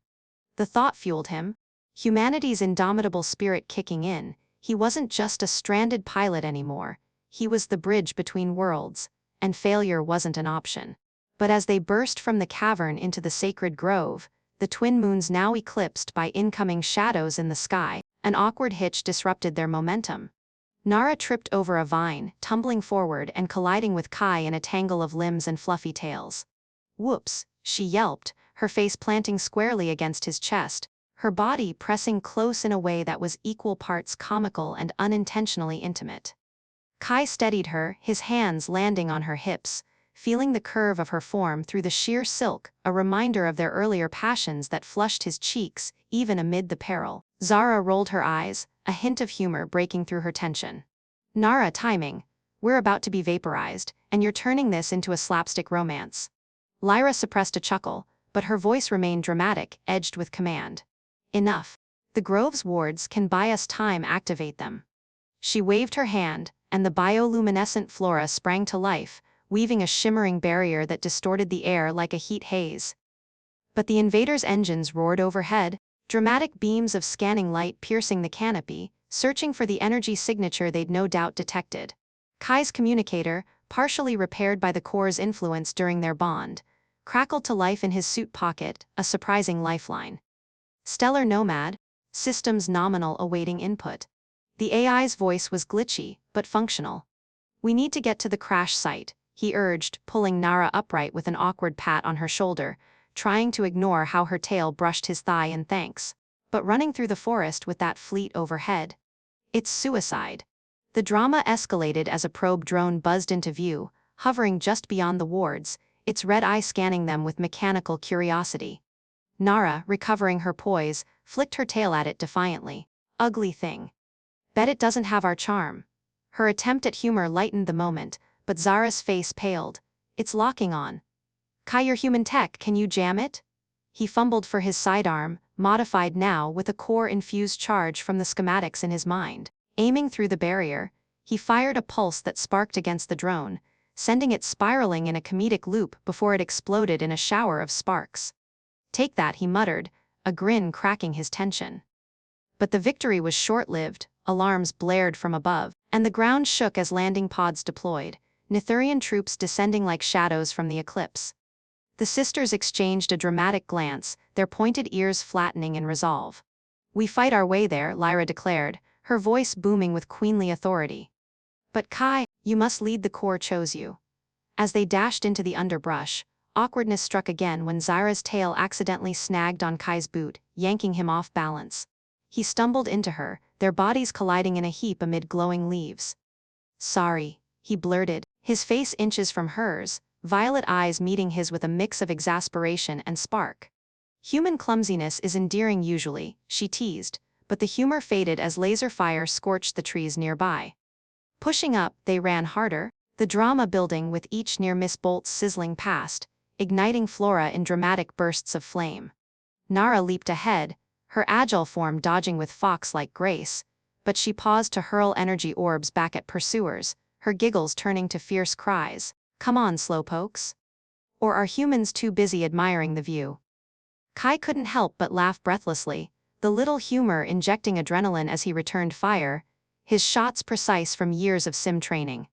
The thought fueled him, humanity's indomitable spirit kicking in. He wasn't just a stranded pilot anymore, he was the bridge between worlds, and failure wasn't an option. But as they burst from the cavern into the sacred grove, the twin moons now eclipsed by incoming shadows in the sky, an awkward hitch disrupted their momentum. Nara tripped over a vine, tumbling forward and colliding with Kai in a tangle of limbs and fluffy tails. "Whoops," she yelped, her face planting squarely against his chest, her body pressing close in a way that was equal parts comical and unintentionally intimate. Kai steadied her, his hands landing on her hips, feeling the curve of her form through the sheer silk, a reminder of their earlier passions that flushed his cheeks, even amid the peril. Zara rolled her eyes, a hint of humor breaking through her tension. "Nara, timing. We're about to be vaporized, and you're turning this into a slapstick romance." Lyra suppressed a chuckle, but her voice remained dramatic, edged with command. "Enough. The grove's wards can buy us time, activate them." She waved her hand, and the bioluminescent flora sprang to life, weaving a shimmering barrier that distorted the air like a heat haze. But the invaders' engines roared overhead, dramatic beams of scanning light piercing the canopy, searching for the energy signature they'd no doubt detected. Kai's communicator, partially repaired by the core's influence during their bond, crackled to life in his suit pocket, a surprising lifeline. Stellar Nomad, systems nominal awaiting input. The AI's voice was glitchy, but functional. We need to get to the crash site, he urged, pulling Nara upright with an awkward pat on her shoulder, trying to ignore how her tail brushed his thigh in thanks. But running through the forest with that fleet overhead? It's suicide. The drama escalated as a probe drone buzzed into view, hovering just beyond the wards, its red eye scanning them with mechanical curiosity. Nara, recovering her poise, flicked her tail at it defiantly. Ugly thing. Bet it doesn't have our charm. Her attempt at humor lightened the moment, but Zara's face paled. It's locking on. Kai, your human tech, can you jam it? He fumbled for his sidearm, modified now with a core-infused charge from the schematics in his mind. Aiming through the barrier, he fired a pulse that sparked against the drone, sending it spiraling in a comedic loop before it exploded in a shower of sparks. Take that, he muttered, a grin cracking his tension. But the victory was short-lived, alarms blared from above, and the ground shook as landing pods deployed, Nytherian troops descending like shadows from the eclipse. The sisters exchanged a dramatic glance, their pointed ears flattening in resolve. We fight our way there, Lyra declared, her voice booming with queenly authority. But Kai, you must lead, the Corps chose you. As they dashed into the underbrush, awkwardness struck again when Zara's tail accidentally snagged on Kai's boot, yanking him off balance. He stumbled into her, their bodies colliding in a heap amid glowing leaves. Sorry, he blurted, his face inches from hers, violet eyes meeting his with a mix of exasperation and spark. Human clumsiness is endearing usually, she teased, but the humor faded as laser fire scorched the trees nearby. Pushing up, they ran harder, the drama building with each near-miss bolt sizzling past, igniting Flora in dramatic bursts of flame. Nara leaped ahead, her agile form dodging with fox-like grace, but she paused to hurl energy orbs back at pursuers, her giggles turning to fierce cries. Come on, slowpokes. Or are humans too busy admiring the view? Kai couldn't help but laugh breathlessly, the little humor injecting adrenaline as he returned fire, his shots precise from years of sim training.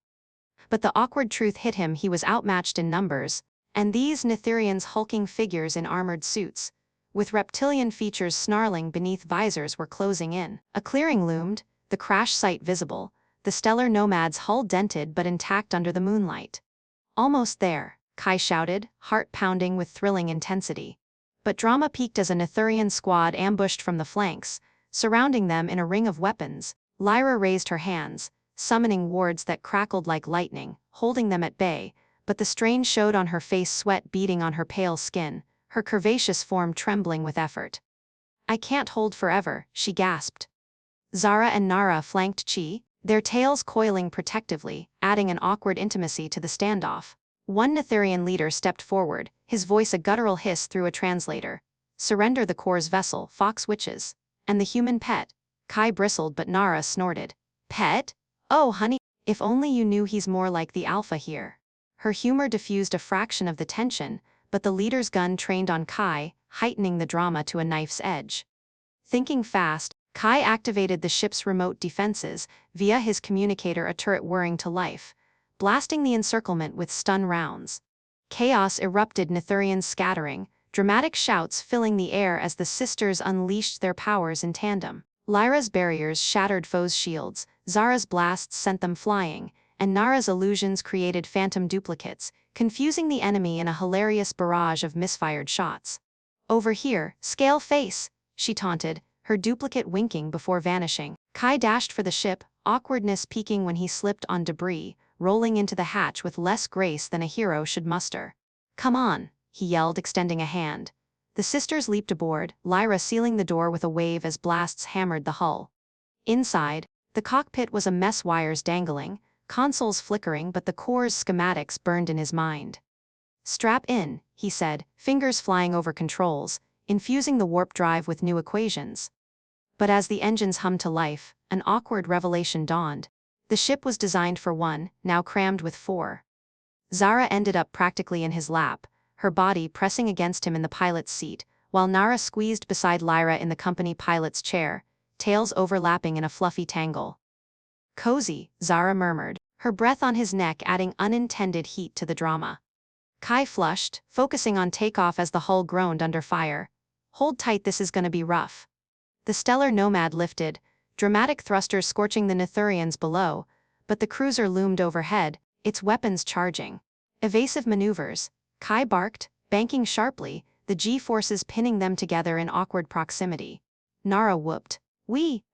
But the awkward truth hit him: he was outmatched in numbers, and these Nytherians, hulking figures in armored suits, with reptilian features snarling beneath visors, were closing in. A clearing loomed, the crash site visible, the stellar nomad's hull dented but intact under the moonlight. Almost there, Kai shouted, heart pounding with thrilling intensity. But drama peaked as a Nytherian squad ambushed from the flanks, surrounding them in a ring of weapons. Lyra raised her hands, summoning wards that crackled like lightning, holding them at bay, but the strain showed on her face, sweat beading on her pale skin, her curvaceous form trembling with effort. I can't hold forever, she gasped. Zara and Nara flanked Chi, their tails coiling protectively, adding an awkward intimacy to the standoff. One Nytherian leader stepped forward, his voice a guttural hiss through a translator. Surrender the Corps' vessel, fox witches. And the human pet. Kai bristled, but Nara snorted. Pet? Oh honey, if only you knew he's more like the alpha here. Her humor diffused a fraction of the tension, but the leader's gun trained on Kai, heightening the drama to a knife's edge. Thinking fast, Kai activated the ship's remote defenses, via his communicator, a turret whirring to life, blasting the encirclement with stun rounds. Chaos erupted, Nytherians scattering, dramatic shouts filling the air as the sisters unleashed their powers in tandem. Lyra's barriers shattered foes' shields, Zara's blasts sent them flying, and Nara's illusions created phantom duplicates, confusing the enemy in a hilarious barrage of misfired shots. Over here, scale face, she taunted, her duplicate winking before vanishing. Kai dashed for the ship, awkwardness peaking when he slipped on debris, rolling into the hatch with less grace than a hero should muster. Come on, he yelled, extending a hand. The sisters leaped aboard, Lyra sealing the door with a wave as blasts hammered the hull. Inside, the cockpit was a mess, wires dangling, consoles flickering, but the Corps' schematics burned in his mind. Strap in, he said, fingers flying over controls, infusing the warp drive with new equations. But as the engines hummed to life, an awkward revelation dawned. The ship was designed for one, now crammed with four. Zara ended up practically in his lap, her body pressing against him in the pilot's seat, while Nara squeezed beside Lyra in the company pilot's chair, tails overlapping in a fluffy tangle. Cozy, Zara murmured, her breath on his neck adding unintended heat to the drama. Kai flushed, focusing on takeoff as the hull groaned under fire. Hold tight, this is gonna be rough. The stellar nomad lifted, dramatic thrusters scorching the Nytherians below, but the cruiser loomed overhead, its weapons charging. Evasive maneuvers, Kai barked, banking sharply, the G-forces pinning them together in awkward proximity. Nara whooped.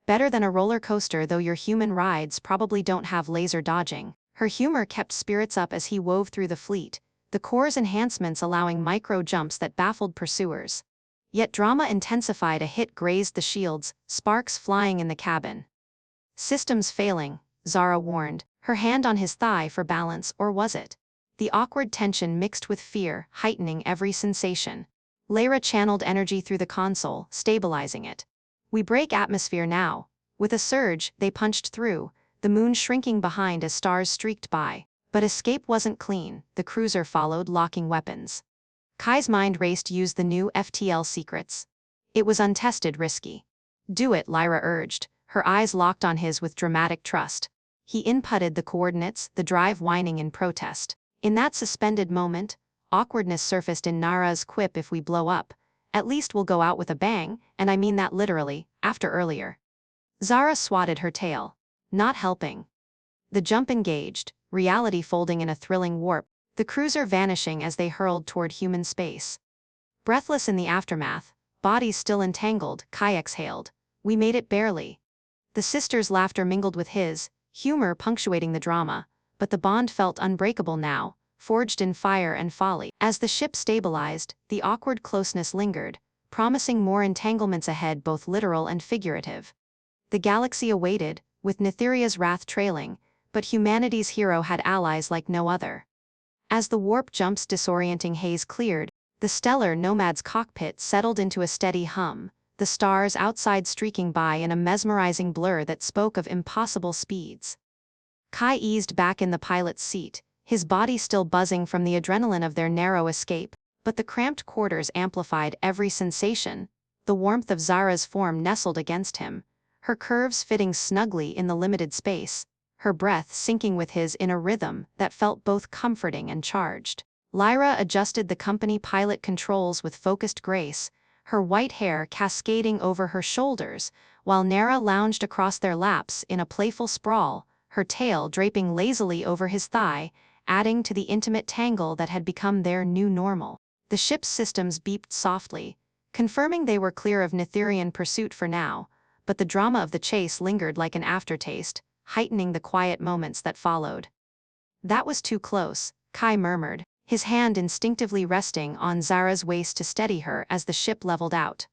Better than a roller coaster, though your human rides probably don't have laser dodging. Her humor kept spirits up as he wove through the fleet, the core's enhancements allowing micro-jumps that baffled pursuers. Yet drama intensified. A hit grazed the shields, sparks flying in the cabin. Systems failing, Zara warned, her hand on his thigh for balance, or was it? The awkward tension mixed with fear, heightening every sensation. Lyra channeled energy through the console, stabilizing it. We break atmosphere now. With a surge, they punched through, the moon shrinking behind as stars streaked by. But escape wasn't clean, the cruiser followed, locking weapons. Kai's mind raced. Use the new FTL secrets. It was untested, risky. Do it, Lyra urged, her eyes locked on his with dramatic trust. He inputted the coordinates, the drive whining in protest. In that suspended moment, awkwardness surfaced in Nara's quip: if we blow up, at least we'll go out with a bang, and I mean that literally, after earlier. Zara swatted her tail. Not helping. The jump engaged, reality folding in a thrilling warp, the cruiser vanishing as they hurled toward human space. Breathless in the aftermath, bodies still entangled, Kai exhaled. We made it barely. The sister's laughter mingled with his, humor punctuating the drama, but the bond felt unbreakable now, forged in fire and folly. As the ship stabilized, the awkward closeness lingered, promising more entanglements ahead, both literal and figurative. The galaxy awaited, with Nytheria's wrath trailing, but humanity's hero had allies like no other. As the warp jump's disorienting haze cleared, the stellar nomad's cockpit settled into a steady hum, the stars outside streaking by in a mesmerizing blur that spoke of impossible speeds. Kai eased back in the pilot's seat, his body still buzzing from the adrenaline of their narrow escape, but the cramped quarters amplified every sensation. The warmth of Zara's form nestled against him, her curves fitting snugly in the limited space, her breath syncing with his in a rhythm that felt both comforting and charged. Lyra adjusted the company pilot controls with focused grace, her white hair cascading over her shoulders, while Nara lounged across their laps in a playful sprawl, her tail draping lazily over his thigh, adding to the intimate tangle that had become their new normal. The ship's systems beeped softly, confirming they were clear of Nytherian pursuit for now, but the drama of the chase lingered like an aftertaste, heightening the quiet moments that followed. That was too close, Kai murmured, his hand instinctively resting on Zara's waist to steady her as the ship leveled out.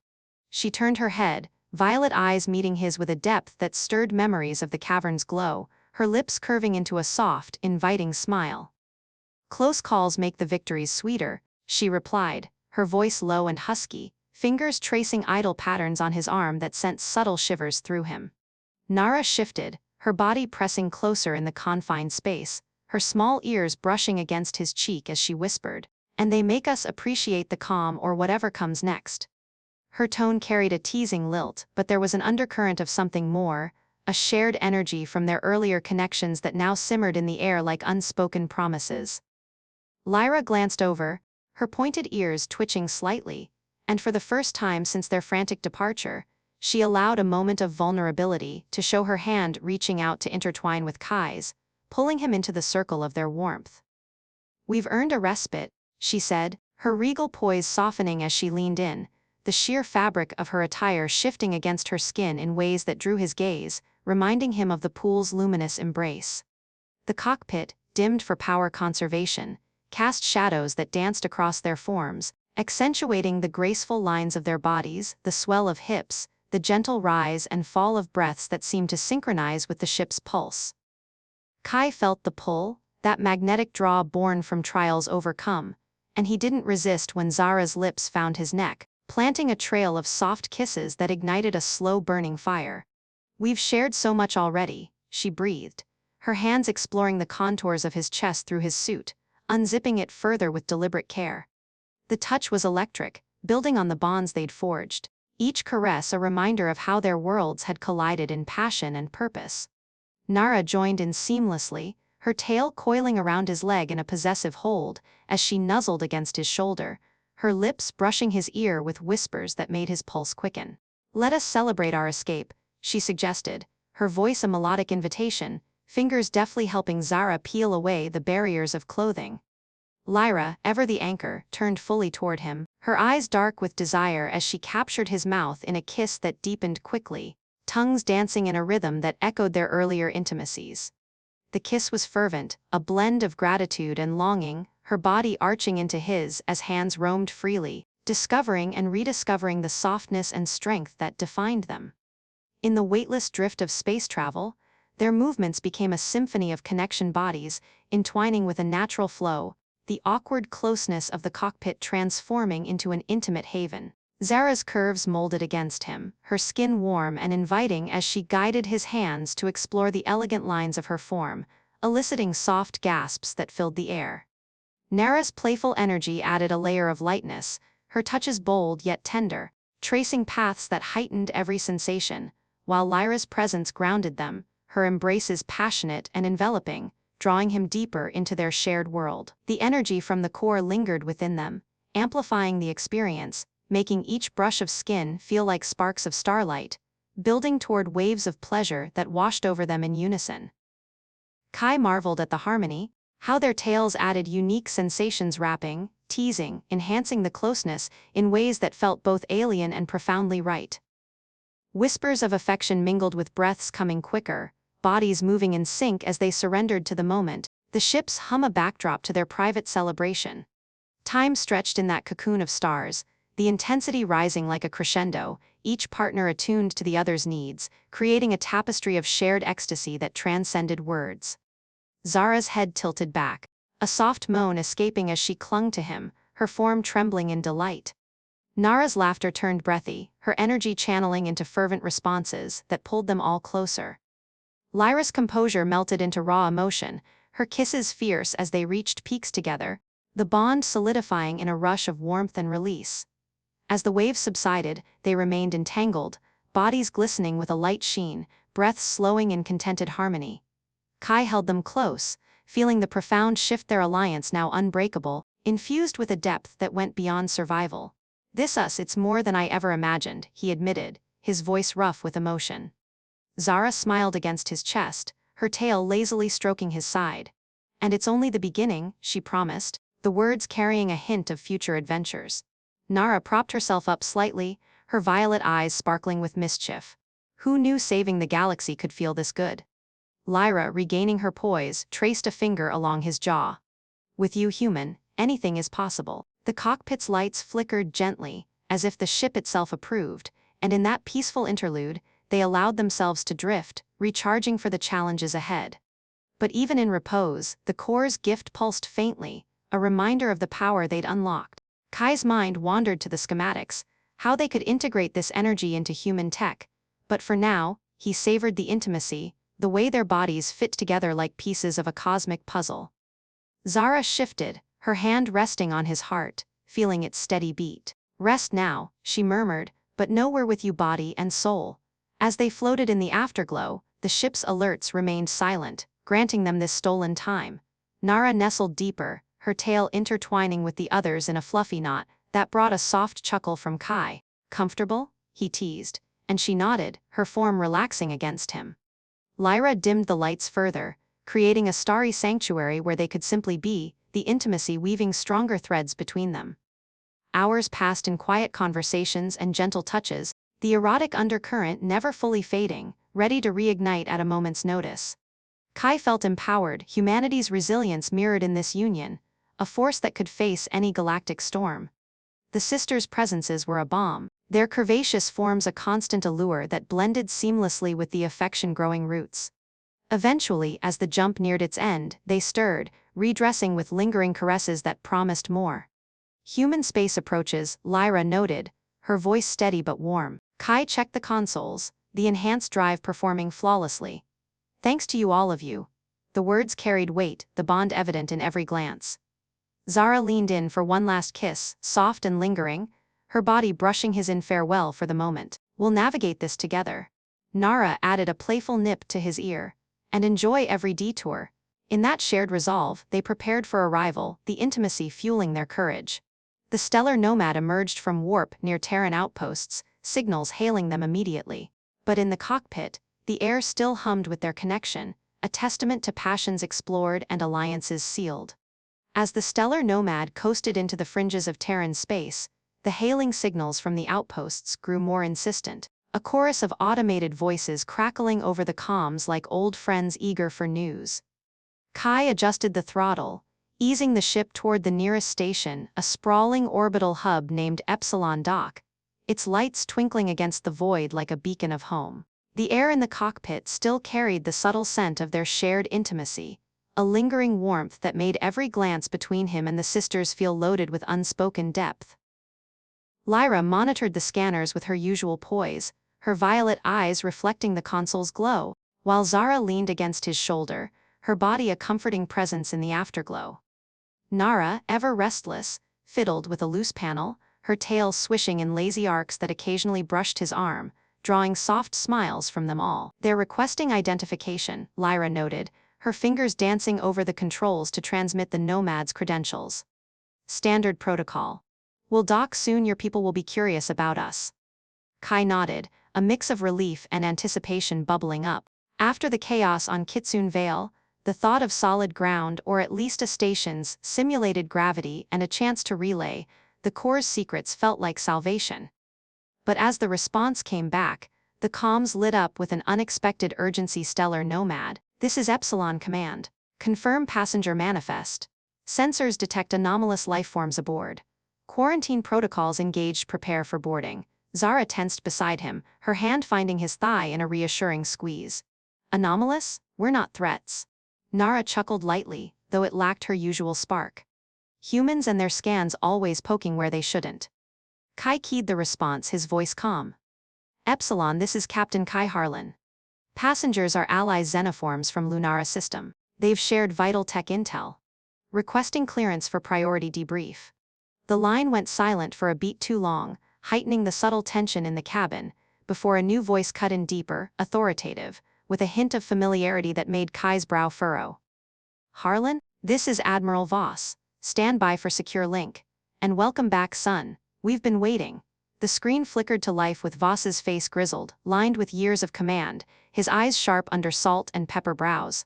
She turned her head, violet eyes meeting his with a depth that stirred memories of the cavern's glow, her lips curving into a soft, inviting smile. Close calls make the victories sweeter, she replied, her voice low and husky, fingers tracing idle patterns on his arm that sent subtle shivers through him. Nara shifted, her body pressing closer in the confined space, her small ears brushing against his cheek as she whispered, "And they make us appreciate the calm or whatever comes next." Her tone carried a teasing lilt, but there was an undercurrent of something more, a shared energy from their earlier connections that now simmered in the air like unspoken promises. Lyra glanced over, her pointed ears twitching slightly, and for the first time since their frantic departure, she allowed a moment of vulnerability to show her hand reaching out to intertwine with Kai's, pulling him into the circle of their warmth. "We've earned a respite," she said, her regal poise softening as she leaned in, the sheer fabric of her attire shifting against her skin in ways that drew his gaze, reminding him of the pool's luminous embrace. The cockpit, dimmed for power conservation, cast shadows that danced across their forms, accentuating the graceful lines of their bodies, the swell of hips, the gentle rise and fall of breaths that seemed to synchronize with the ship's pulse. Kai felt the pull, that magnetic draw born from trials overcome, and he didn't resist when Zara's lips found his neck, planting a trail of soft kisses that ignited a slow-burning fire. "We've shared so much already," she breathed, her hands exploring the contours of his chest through his suit, unzipping it further with deliberate care. The touch was electric, building on the bonds they'd forged, each caress a reminder of how their worlds had collided in passion and purpose. Nara joined in seamlessly, her tail coiling around his leg in a possessive hold as she nuzzled against his shoulder, her lips brushing his ear with whispers that made his pulse quicken. "Let us celebrate our escape," she suggested, her voice a melodic invitation, fingers deftly helping Zara peel away the barriers of clothing. Lyra, ever the anchor, turned fully toward him, her eyes dark with desire as she captured his mouth in a kiss that deepened quickly, tongues dancing in a rhythm that echoed their earlier intimacies. The kiss was fervent, a blend of gratitude and longing, her body arching into his as hands roamed freely, discovering and rediscovering the softness and strength that defined them. In the weightless drift of space travel, their movements became a symphony of connection bodies, entwining with a natural flow, the awkward closeness of the cockpit transforming into an intimate haven. Zara's curves molded against him, her skin warm and inviting as she guided his hands to explore the elegant lines of her form, eliciting soft gasps that filled the air. Nara's playful energy added a layer of lightness, her touches bold yet tender, tracing paths that heightened every sensation, while Lyra's presence grounded them, her embraces passionate and enveloping, drawing him deeper into their shared world. The energy from the core lingered within them, amplifying the experience, making each brush of skin feel like sparks of starlight, building toward waves of pleasure that washed over them in unison. Kai marveled at the harmony, how their tails added unique sensations, wrapping, teasing, enhancing the closeness in ways that felt both alien and profoundly right. Whispers of affection mingled with breaths coming quicker, bodies moving in sync as they surrendered to the moment, the ships hum a backdrop to their private celebration. Time stretched in that cocoon of stars, the intensity rising like a crescendo, each partner attuned to the other's needs, creating a tapestry of shared ecstasy that transcended words. Zara's head tilted back, a soft moan escaping as she clung to him, her form trembling in delight. Nara's laughter turned breathy, her energy channeling into fervent responses that pulled them all closer. Lyra's composure melted into raw emotion, her kisses fierce as they reached peaks together, the bond solidifying in a rush of warmth and release. As the waves subsided, they remained entangled, bodies glistening with a light sheen, breaths slowing in contented harmony. Kai held them close, feeling the profound shift, their alliance now unbreakable, infused with a depth that went beyond survival. It's more than I ever imagined," he admitted, his voice rough with emotion. Zara smiled against his chest, her tail lazily stroking his side. "And it's only the beginning," she promised, the words carrying a hint of future adventures. Nara propped herself up slightly, her violet eyes sparkling with mischief. Who knew saving the galaxy could feel this good? Lyra, regaining her poise, traced a finger along his jaw. "With you, human, anything is possible." The cockpit's lights flickered gently, as if the ship itself approved, and in that peaceful interlude, they allowed themselves to drift, recharging for the challenges ahead. But even in repose, the core's gift pulsed faintly, a reminder of the power they'd unlocked. Kai's mind wandered to the schematics, how they could integrate this energy into human tech, but for now, he savored the intimacy, the way their bodies fit together like pieces of a cosmic puzzle. Zara shifted, her hand resting on his heart, feeling its steady beat. "Rest now," she murmured, "but nowhere with you, body and soul." As they floated in the afterglow, the ship's alerts remained silent, granting them this stolen time. Nara nestled deeper, her tail intertwining with the others in a fluffy knot, that brought a soft chuckle from Kai. "Comfortable?" he teased, and she nodded, her form relaxing against him. Lyra dimmed the lights further, creating a starry sanctuary where they could simply be, the intimacy weaving stronger threads between them. Hours passed in quiet conversations and gentle touches, the erotic undercurrent never fully fading, ready to reignite at a moment's notice. Kai felt empowered, humanity's resilience mirrored in this union, a force that could face any galactic storm. The sisters' presences were a balm, their curvaceous forms a constant allure that blended seamlessly with the affection-growing roots. Eventually, as the jump neared its end, they stirred, redressing with lingering caresses that promised more. "Human space approaches," Lyra noted, her voice steady but warm. Kai checked the consoles, the enhanced drive performing flawlessly. "Thanks to you, all of you." The words carried weight, the bond evident in every glance. Zara leaned in for one last kiss, soft and lingering, her body brushing his in farewell for the moment. "We'll navigate this together." Nara added a playful nip to his ear. "And enjoy every detour." In that shared resolve, they prepared for arrival, the intimacy fueling their courage. The stellar nomad emerged from warp near Terran outposts, signals hailing them immediately. But in the cockpit, the air still hummed with their connection, a testament to passions explored and alliances sealed. As the stellar nomad coasted into the fringes of Terran space, the hailing signals from the outposts grew more insistent, a chorus of automated voices crackling over the comms like old friends eager for news. Kai adjusted the throttle, easing the ship toward the nearest station, a sprawling orbital hub named Epsilon Dock, its lights twinkling against the void like a beacon of home. The air in the cockpit still carried the subtle scent of their shared intimacy, a lingering warmth that made every glance between him and the sisters feel loaded with unspoken depth. Lyra monitored the scanners with her usual poise, her violet eyes reflecting the console's glow, while Zara leaned against his shoulder, her body a comforting presence in the afterglow. Nara, ever restless, fiddled with a loose panel, her tail swishing in lazy arcs that occasionally brushed his arm, drawing soft smiles from them all. They're requesting identification, Lyra noted, her fingers dancing over the controls to transmit the nomad's credentials. Standard protocol. We'll dock soon, your people will be curious about us. Kai nodded, a mix of relief and anticipation bubbling up. After the chaos on Kitsune Veil, the thought of solid ground or at least a station's simulated gravity and a chance to relay the core's secrets felt like salvation. But as the response came back, the comms lit up with an unexpected urgency. Stellar Nomad, this is Epsilon Command. Confirm passenger manifest. Sensors detect anomalous lifeforms aboard. Quarantine protocols engaged, prepare for boarding. Zara tensed beside him, her hand finding his thigh in a reassuring squeeze. Anomalous? We're not threats. Nara chuckled lightly, though it lacked her usual spark. Humans and their scans always poking where they shouldn't. Kai keyed the response, his voice calm. Epsilon, this is Captain Kai Harlan. Passengers are allies xenoforms from Lunara system. They've shared vital tech intel. Requesting clearance for priority debrief. The line went silent for a beat too long, heightening the subtle tension in the cabin, before a new voice cut in deeper, authoritative, with a hint of familiarity that made Kai's brow furrow. Harlan, this is Admiral Voss. Stand by for secure link. And welcome back, son. We've been waiting. The screen flickered to life with Voss's face grizzled, lined with years of command, his eyes sharp under salt and pepper brows.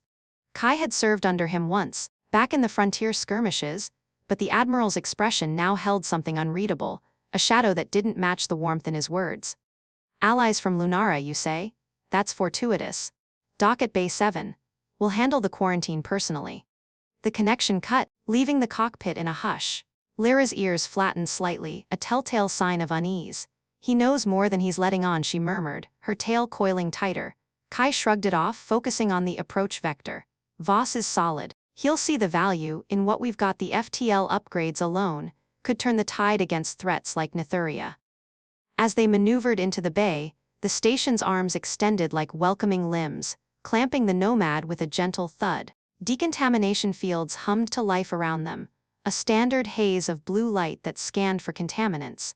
Kai had served under him once, back in the frontier skirmishes, but the Admiral's expression now held something unreadable, a shadow that didn't match the warmth in his words. Allies from Lunara, you say? That's fortuitous. Dock at Bay 7. We'll handle the quarantine personally. The connection cut, leaving the cockpit in a hush. Lyra's ears flattened slightly, a telltale sign of unease. He knows more than he's letting on, she murmured, her tail coiling tighter. Kai shrugged it off, focusing on the approach vector. Voss is solid. He'll see the value in what we've got. The FTL upgrades alone could turn the tide against threats like Nytheria. As they maneuvered into the bay, the station's arms extended like welcoming limbs, clamping the nomad with a gentle thud. Decontamination fields hummed to life around them, a standard haze of blue light that scanned for contaminants.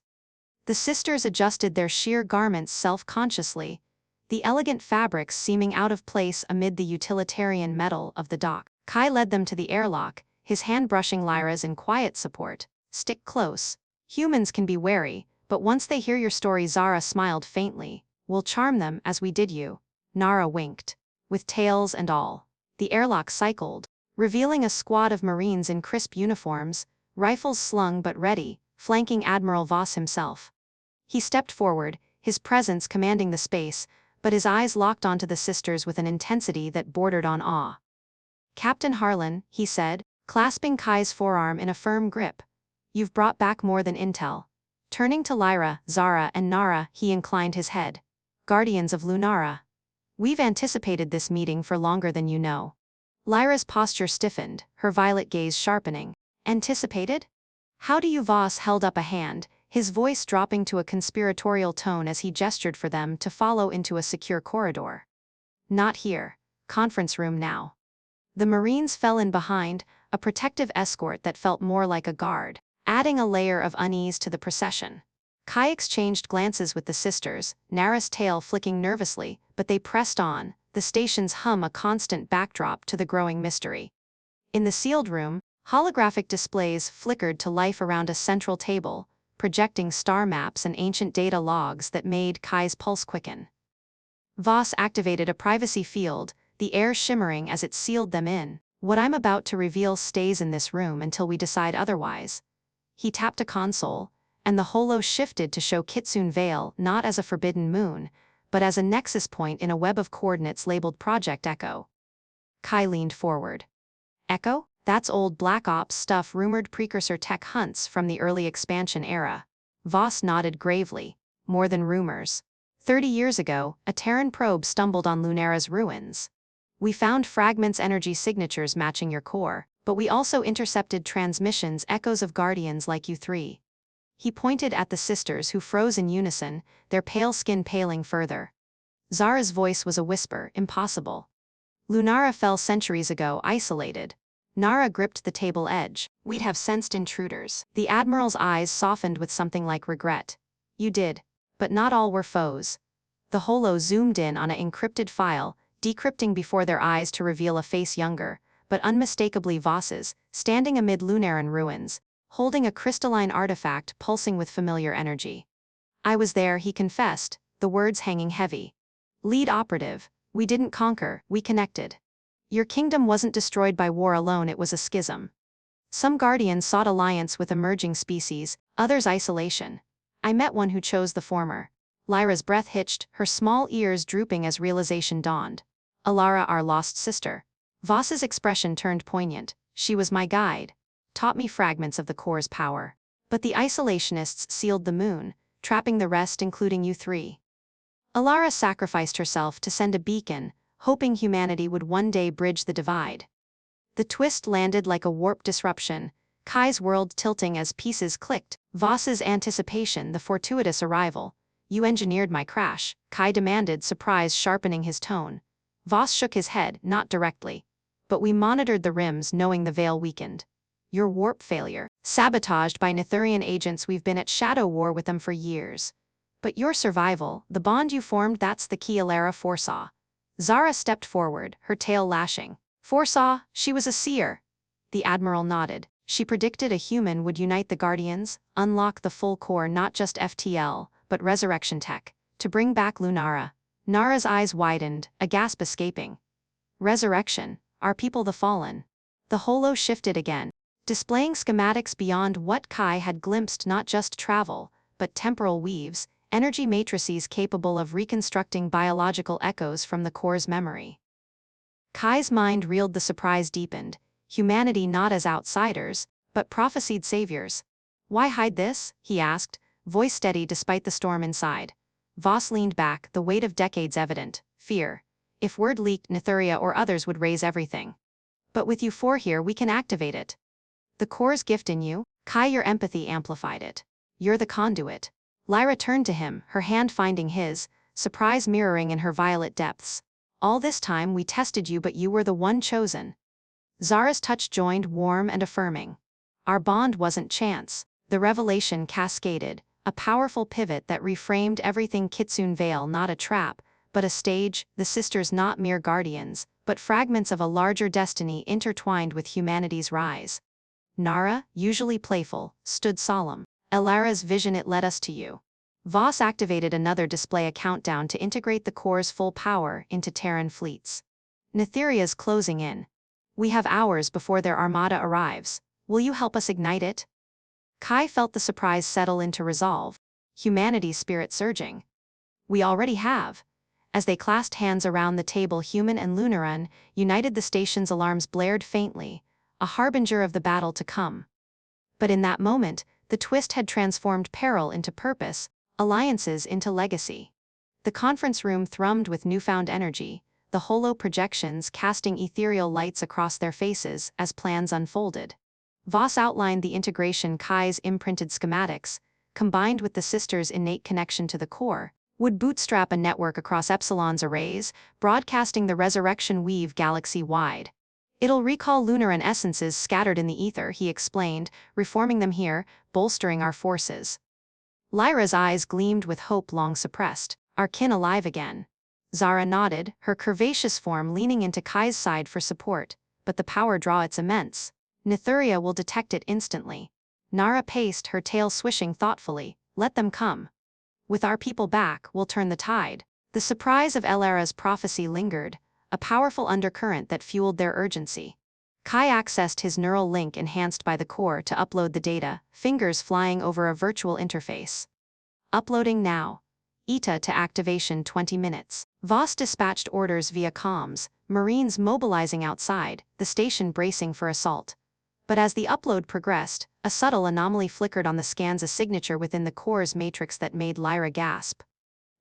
The sisters adjusted their sheer garments self-consciously, the elegant fabrics seeming out of place amid the utilitarian metal of the dock. Kai led them to the airlock, his hand brushing Lyra's in quiet support. Stick close. Humans can be wary, but once they hear your story, Zara smiled faintly. We'll charm them as we did you. Nara winked. With tails and all. The airlock cycled, revealing a squad of Marines in crisp uniforms, rifles slung but ready, flanking Admiral Voss himself. He stepped forward, his presence commanding the space, but his eyes locked onto the sisters with an intensity that bordered on awe. Captain Harlan, he said, clasping Kai's forearm in a firm grip. You've brought back more than intel. Turning to Lyra, Zara and Nara, he inclined his head. Guardians of Lunara. We've anticipated this meeting for longer than you know. Lyra's posture stiffened, her violet gaze sharpening. Anticipated? How do you? Voss held up a hand, his voice dropping to a conspiratorial tone as he gestured for them to follow into a secure corridor. Not here. Conference room now. The Marines fell in behind, a protective escort that felt more like a guard, adding a layer of unease to the procession. Kai exchanged glances with the sisters, Nara's tail flicking nervously, but they pressed on, the station's hum a constant backdrop to the growing mystery. In the sealed room, holographic displays flickered to life around a central table, projecting star maps and ancient data logs that made Kai's pulse quicken. Voss activated a privacy field, the air shimmering as it sealed them in. What I'm about to reveal stays in this room until we decide otherwise. He tapped a console, and the holo shifted to show Kitsune Veil not as a forbidden moon, but as a nexus point in a web of coordinates labeled Project Echo. Kai leaned forward. Echo? That's old Black Ops stuff, rumored precursor tech hunts from the early expansion era. Voss nodded gravely. More than rumors. 30 years ago, a Terran probe stumbled on Lunara's ruins. We found fragments' energy signatures matching your core, but we also intercepted transmissions, echoes of guardians like you three. He pointed at the sisters who froze in unison, their pale skin paling further. Zara's voice was a whisper, impossible. Lunara fell centuries ago, isolated. Nara gripped the table edge. We'd have sensed intruders. The Admiral's eyes softened with something like regret. You did. But not all were foes. The holo zoomed in on an encrypted file, decrypting before their eyes to reveal a face younger, but unmistakably Voss's, standing amid Lunaran ruins, holding a crystalline artifact pulsing with familiar energy. I was there, he confessed, the words hanging heavy. Lead operative, we didn't conquer, we connected. Your kingdom wasn't destroyed by war alone, it was a schism. Some guardians sought alliance with emerging species, others isolation. I met one who chose the former. Lyra's breath hitched, her small ears drooping as realization dawned. Alara, our lost sister. Voss's expression turned poignant. She was my guide. Taught me fragments of the core's power. But the isolationists sealed the moon, trapping the rest, including you three. Alara sacrificed herself to send a beacon, hoping humanity would one day bridge the divide. The twist landed like a warp disruption, Kai's world tilting as pieces clicked, Voss's anticipation the fortuitous arrival. You engineered my crash, Kai demanded, surprise sharpening his tone. Voss shook his head, not directly. But we monitored the rims knowing the veil weakened. Your warp failure, sabotaged by Nytherian agents, we've been at shadow war with them for years. But your survival, the bond you formed, that's the key Alara foresaw. Zara stepped forward, her tail lashing. Foresaw? She was a seer. The Admiral nodded. She predicted a human would unite the Guardians, unlock the full core, not just FTL, but resurrection tech, to bring back Lunara. Nara's eyes widened, a gasp escaping. Resurrection, our people the fallen. The holo shifted again, displaying schematics beyond what Kai had glimpsed, not just travel, but temporal weaves, energy matrices capable of reconstructing biological echoes from the core's memory. Kai's mind reeled, the surprise deepened. Humanity not as outsiders, but prophesied saviors. Why hide this? He asked, voice steady despite the storm inside. Voss leaned back, the weight of decades evident. Fear. If word leaked, Nytheria or others would raise everything. But with you four here, we can activate it. The core's gift in you, Kai, your empathy amplified it. You're the conduit. Lyra turned to him, her hand finding his, surprise mirroring in her violet depths. All this time we tested you, but you were the one chosen. Zara's touch joined, warm and affirming. Our bond wasn't chance. The revelation cascaded, a powerful pivot that reframed everything. Kitsune Veil, not a trap, but a stage, the sisters not mere guardians, but fragments of a larger destiny intertwined with humanity's rise. Nara, usually playful, stood solemn. Alara's vision, it led us to you. Voss activated another display, a countdown to integrate the core's full power into Terran fleets. Nytheria's closing in. We have hours before their armada arrives. Will you help us ignite it? Kai felt the surprise settle into resolve, humanity's spirit surging. We already have. As they clasped hands around the table, human and Lunaran, united, the station's alarms blared faintly, a harbinger of the battle to come. But in that moment, the twist had transformed peril into purpose, alliances into legacy. The conference room thrummed with newfound energy, the holo projections casting ethereal lights across their faces as plans unfolded. Voss outlined the integration. Kai's imprinted schematics, combined with the sisters' innate connection to the core, would bootstrap a network across Epsilon's arrays, broadcasting the resurrection weave galaxy-wide. It'll recall Lunaran essences scattered in the ether, he explained, reforming them here, bolstering our forces. Lyra's eyes gleamed with hope long suppressed. Our kin alive again. Zara nodded, her curvaceous form leaning into Kai's side for support, but the power draw it's immense. Nytheria will detect it instantly. Nara paced, her tail swishing thoughtfully. Let them come. With our people back, we'll turn the tide. The surprise of Elara's prophecy lingered, a powerful undercurrent that fueled their urgency. Kai accessed his neural link enhanced by the core to upload the data, fingers flying over a virtual interface. Uploading now. ETA to activation 20 minutes. Voss dispatched orders via comms, Marines mobilizing outside, the station bracing for assault. But as the upload progressed, a subtle anomaly flickered on the scan's signature within the core's matrix that made Lyra gasp.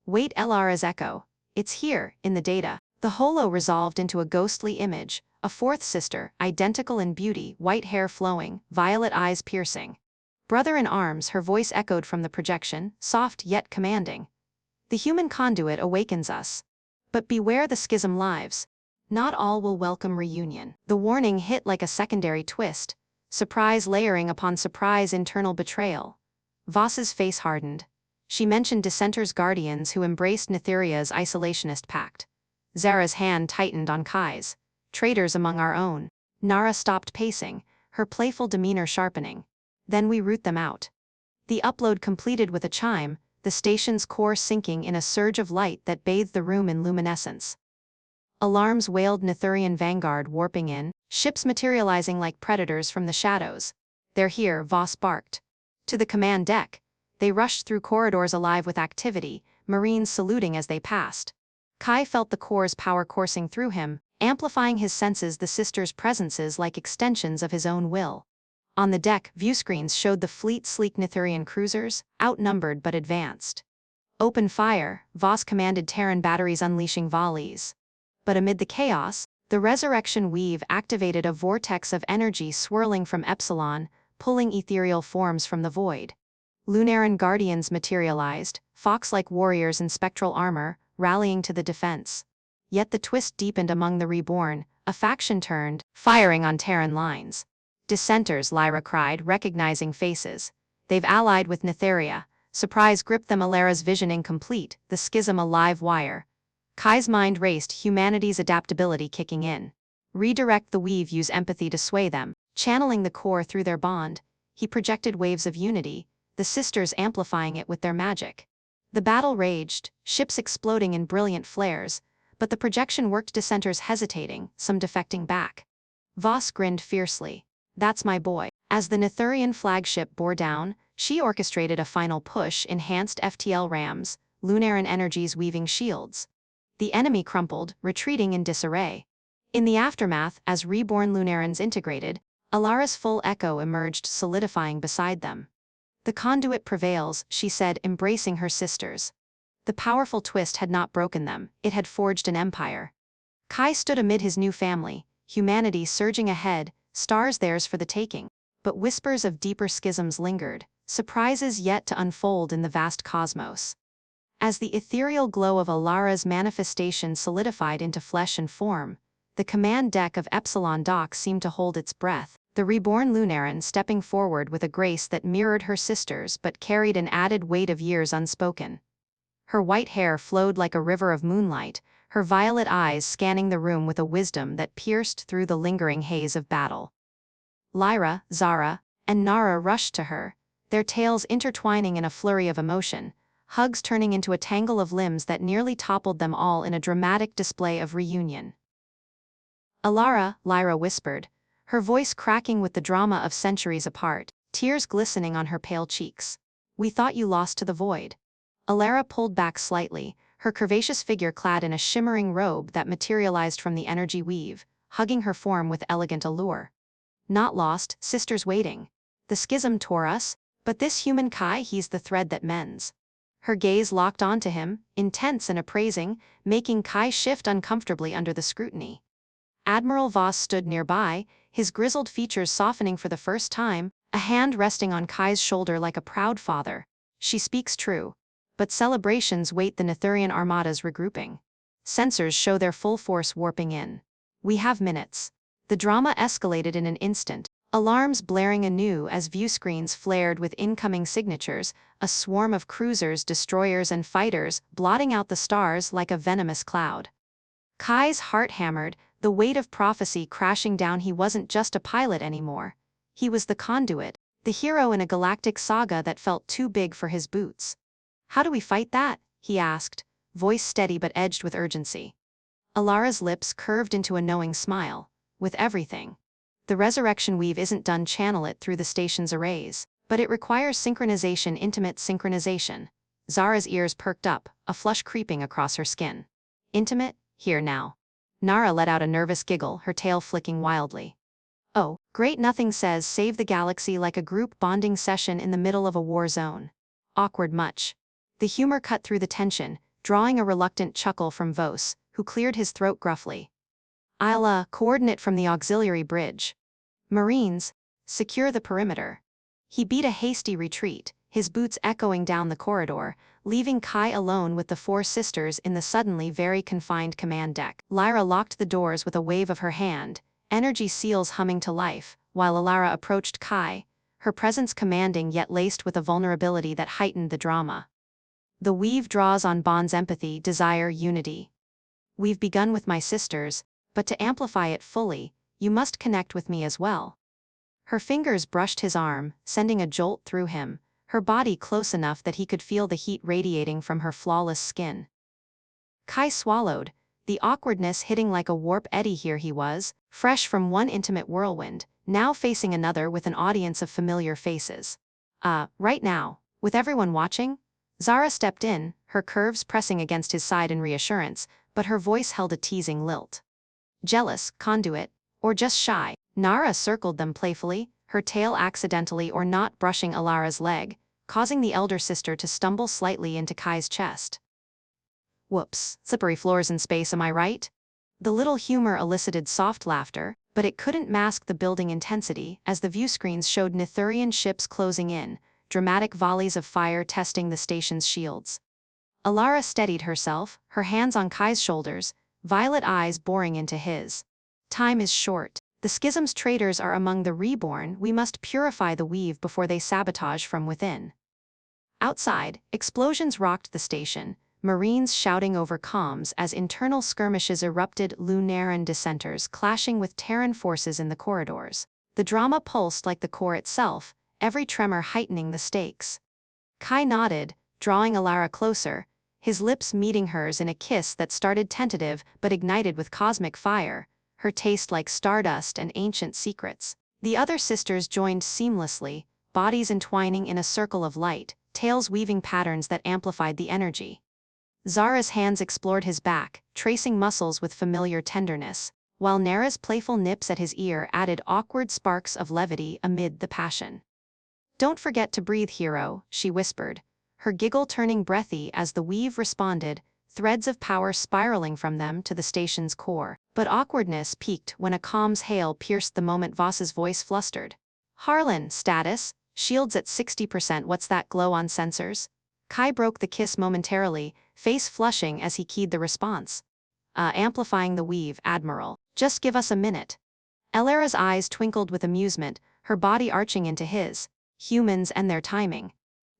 Wait, Elara's echo. It's here, in the data. The holo resolved into a ghostly image, a fourth sister, identical in beauty, white hair flowing, violet eyes piercing. Brother in arms, her voice echoed from the projection, soft yet commanding. The human conduit awakens us. But beware the schism lives. Not all will welcome reunion. The warning hit like a secondary twist, surprise layering upon surprise, internal betrayal. Voss's face hardened. She mentioned dissenters' guardians who embraced Nytheria's isolationist pact. Zara's hand tightened on Kai's. Traitors among our own. Nara stopped pacing, her playful demeanor sharpening. Then we root them out. The upload completed with a chime, the station's core sinking in a surge of light that bathed the room in luminescence. Alarms wailed, Nytherian vanguard warping in, ships materializing like predators from the shadows. They're here, Voss barked. To the command deck. They rushed through corridors alive with activity, Marines saluting as they passed. Kai felt the core's power coursing through him, amplifying his senses, the sisters' presences like extensions of his own will. On the deck, viewscreens showed the fleet, sleek Nytherian cruisers, outnumbered but advanced. Open fire, Voss commanded, Terran batteries unleashing volleys. But amid the chaos, the resurrection weave activated a vortex of energy swirling from Epsilon, pulling ethereal forms from the void. Lunaran guardians materialized, fox-like warriors in spectral armor, rallying to the defense. Yet the twist deepened among the reborn, a faction turned, firing on Terran lines. Dissenters, Lyra cried, recognizing faces. They've allied with Nytheria. Surprise gripped them, Elara's vision incomplete, the schism a live wire. Kai's mind raced, humanity's adaptability kicking in. Redirect the weave, use empathy to sway them, channeling the core through their bond. He projected waves of unity, the sisters amplifying it with their magic. The battle raged, ships exploding in brilliant flares, but the projection worked, dissenters hesitating, some defecting back. Voss grinned fiercely. That's my boy. As the Nytherian flagship bore down, she orchestrated a final push, enhanced FTL rams, Lunaran energies weaving shields. The enemy crumpled, retreating in disarray. In the aftermath, as Reborn Lunarans integrated, Elara's full echo emerged, solidifying beside them. The conduit prevails, she said, embracing her sisters. The powerful twist had not broken them, it had forged an empire. Kai stood amid his new family, humanity surging ahead, stars theirs for the taking. But whispers of deeper schisms lingered, surprises yet to unfold in the vast cosmos. As the ethereal glow of Elara's manifestation solidified into flesh and form, the command deck of Epsilon Dock seemed to hold its breath, the reborn Lunaran stepping forward with a grace that mirrored her sister's but carried an added weight of years unspoken. Her white hair flowed like a river of moonlight, her violet eyes scanning the room with a wisdom that pierced through the lingering haze of battle. Lyra, Zara, and Nara rushed to her, their tails intertwining in a flurry of emotion, hugs turning into a tangle of limbs that nearly toppled them all in a dramatic display of reunion. Elara, Lyra whispered, her voice cracking with the drama of centuries apart, tears glistening on her pale cheeks. We thought you lost to the void. Elara pulled back slightly, her curvaceous figure clad in a shimmering robe that materialized from the energy weave, hugging her form with elegant allure. Not lost, sisters waiting. The schism tore us, but this human Kai, he's the thread that mends. Her gaze locked onto him, intense and appraising, making Kai shift uncomfortably under the scrutiny. Admiral Voss stood nearby, his grizzled features softening for the first time, a hand resting on Kai's shoulder like a proud father. She speaks true. But celebrations wait, the Nytherian armadas regrouping. Sensors show their full force warping in. We have minutes. The drama escalated in an instant, Alarms blaring anew as viewscreens flared with incoming signatures, a swarm of cruisers, destroyers and fighters, blotting out the stars like a venomous cloud. Kai's heart hammered, the weight of prophecy crashing down. He wasn't just a pilot anymore. He was the conduit, the hero in a galactic saga that felt too big for his boots. "How do we fight that?" he asked, voice steady but edged with urgency. Alara's lips curved into a knowing smile. "With everything. The resurrection weave isn't done. Channel it through the station's arrays, but it requires synchronization, intimate synchronization." Zara's ears perked up, a flush creeping across her skin. "Intimate? Here now." Nara let out a nervous giggle, her tail flicking wildly. "Oh, great, nothing says save the galaxy like a group bonding session in the middle of a war zone." "Awkward much?" The humor cut through the tension, drawing a reluctant chuckle from Vos, who cleared his throat gruffly. "I'll coordinate from the auxiliary bridge. Marines, secure the perimeter." He beat a hasty retreat, his boots echoing down the corridor, leaving Kai alone with the four sisters in the suddenly very confined command deck. Lyra locked the doors with a wave of her hand, energy seals humming to life, while Alara approached Kai, her presence commanding yet laced with a vulnerability that heightened the drama. "The weave draws on bonds, empathy, desire, unity. We've begun with my sisters, but to amplify it fully, you must connect with me as well." Her fingers brushed his arm, sending a jolt through him, her body close enough that he could feel the heat radiating from her flawless skin. Kai swallowed, the awkwardness hitting like a warp eddy. Here he was, fresh from one intimate whirlwind, now facing another with an audience of familiar faces. Right now, with everyone watching?" Zara stepped in, her curves pressing against his side in reassurance, but her voice held a teasing lilt. "Jealous, conduit, or just shy?" Nara circled them playfully, her tail accidentally or not brushing Alara's leg, causing the elder sister to stumble slightly into Kai's chest. "Whoops, slippery floors in space, am I right?" The little humor elicited soft laughter, but it couldn't mask the building intensity as the viewscreens showed Nytherian ships closing in, dramatic volleys of fire testing the station's shields. Alara steadied herself, her hands on Kai's shoulders, violet eyes boring into his. "Time is short. The schism's traitors are among the reborn. We must purify the weave before they sabotage from within." Outside, explosions rocked the station, Marines shouting over comms as internal skirmishes erupted, Lunaran dissenters clashing with Terran forces in the corridors. The drama pulsed like the core itself, every tremor heightening the stakes. Kai nodded, drawing Alara closer, his lips meeting hers in a kiss that started tentative but ignited with cosmic fire, her taste like stardust and ancient secrets. The other sisters joined seamlessly, bodies entwining in a circle of light, tails weaving patterns that amplified the energy. Zara's hands explored his back, tracing muscles with familiar tenderness, while Nara's playful nips at his ear added awkward sparks of levity amid the passion. "Don't forget to breathe, hero," she whispered, her giggle turning breathy as the weave responded, threads of power spiraling from them to the station's core. But awkwardness peaked when a comms hail pierced the moment. Voss's voice flustered. "Harlan, status, shields at 60%. What's that glow on sensors?" Kai broke the kiss momentarily, face flushing as he keyed the response. Amplifying the weave, Admiral. Just give us a minute." Alara's eyes twinkled with amusement, her body arching into his. Humans and their timing.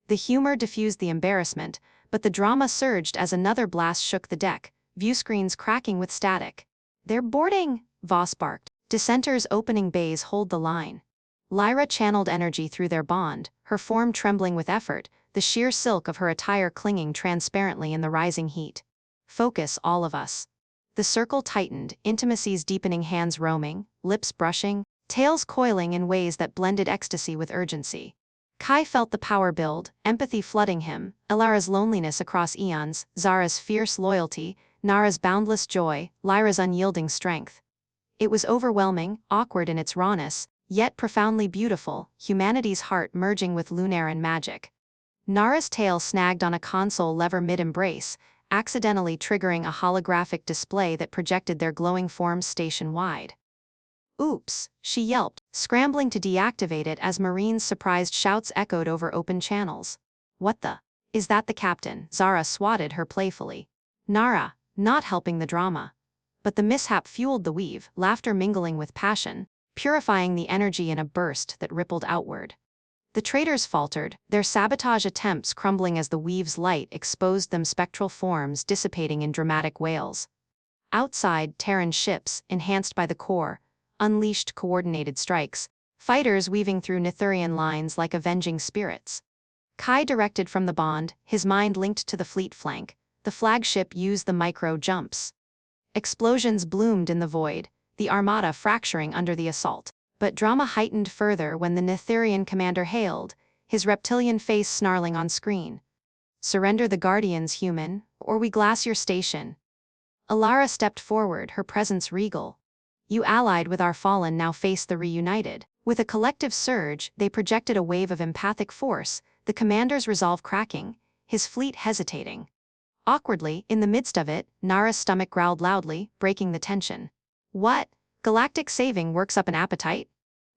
The humor diffused the embarrassment, but the drama surged as another blast shook the deck, viewscreens cracking with static. "They're boarding!" Voss barked. "Dissenters opening bays, hold the line." Lyra channeled energy through their bond, her form trembling with effort, the sheer silk of her attire clinging transparently in the rising heat. "Focus, all of us." The circle tightened, intimacies deepening, hands roaming, lips brushing, tails coiling in ways that blended ecstasy with urgency. Kai felt the power build, empathy flooding him, Alara's loneliness across eons, Zara's fierce loyalty, Nara's boundless joy, Lyra's unyielding strength. It was overwhelming, awkward in its rawness, yet profoundly beautiful, humanity's heart merging with Lunaran magic. Nara's tail snagged on a console lever mid-embrace, accidentally triggering a holographic display that projected their glowing forms station-wide. "Oops," she yelped, scrambling to deactivate it as Marine's surprised shouts echoed over open channels. "What the? Is that the captain?" Zara swatted her playfully. Nara, not helping the drama. But the mishap fueled the weave, laughter mingling with passion. purifying the energy in a burst that rippled outward. The traders faltered, their sabotage attempts crumbling as the weave's light exposed them spectral forms dissipating in dramatic wails. Outside, Terran ships, enhanced by the core, unleashed coordinated strikes, fighters weaving through Nytherian lines like avenging spirits. Kai directed from the bond, his mind linked to the fleet flank. The flagship used the micro jumps. Explosions bloomed in the void, the armada fracturing under the assault. But drama heightened further when the Nytherian commander hailed, his reptilian face snarling on screen. "Surrender the Guardians, human, or we glass your station." Alara stepped forward, her presence regal. "You allied with our fallen now face the reunited." With a collective surge, they projected a wave of empathic force, the commander's resolve cracking, his fleet hesitating. Awkwardly, in the midst of it, Nara's stomach growled loudly, breaking the tension. "What? Galactic saving works up an appetite?"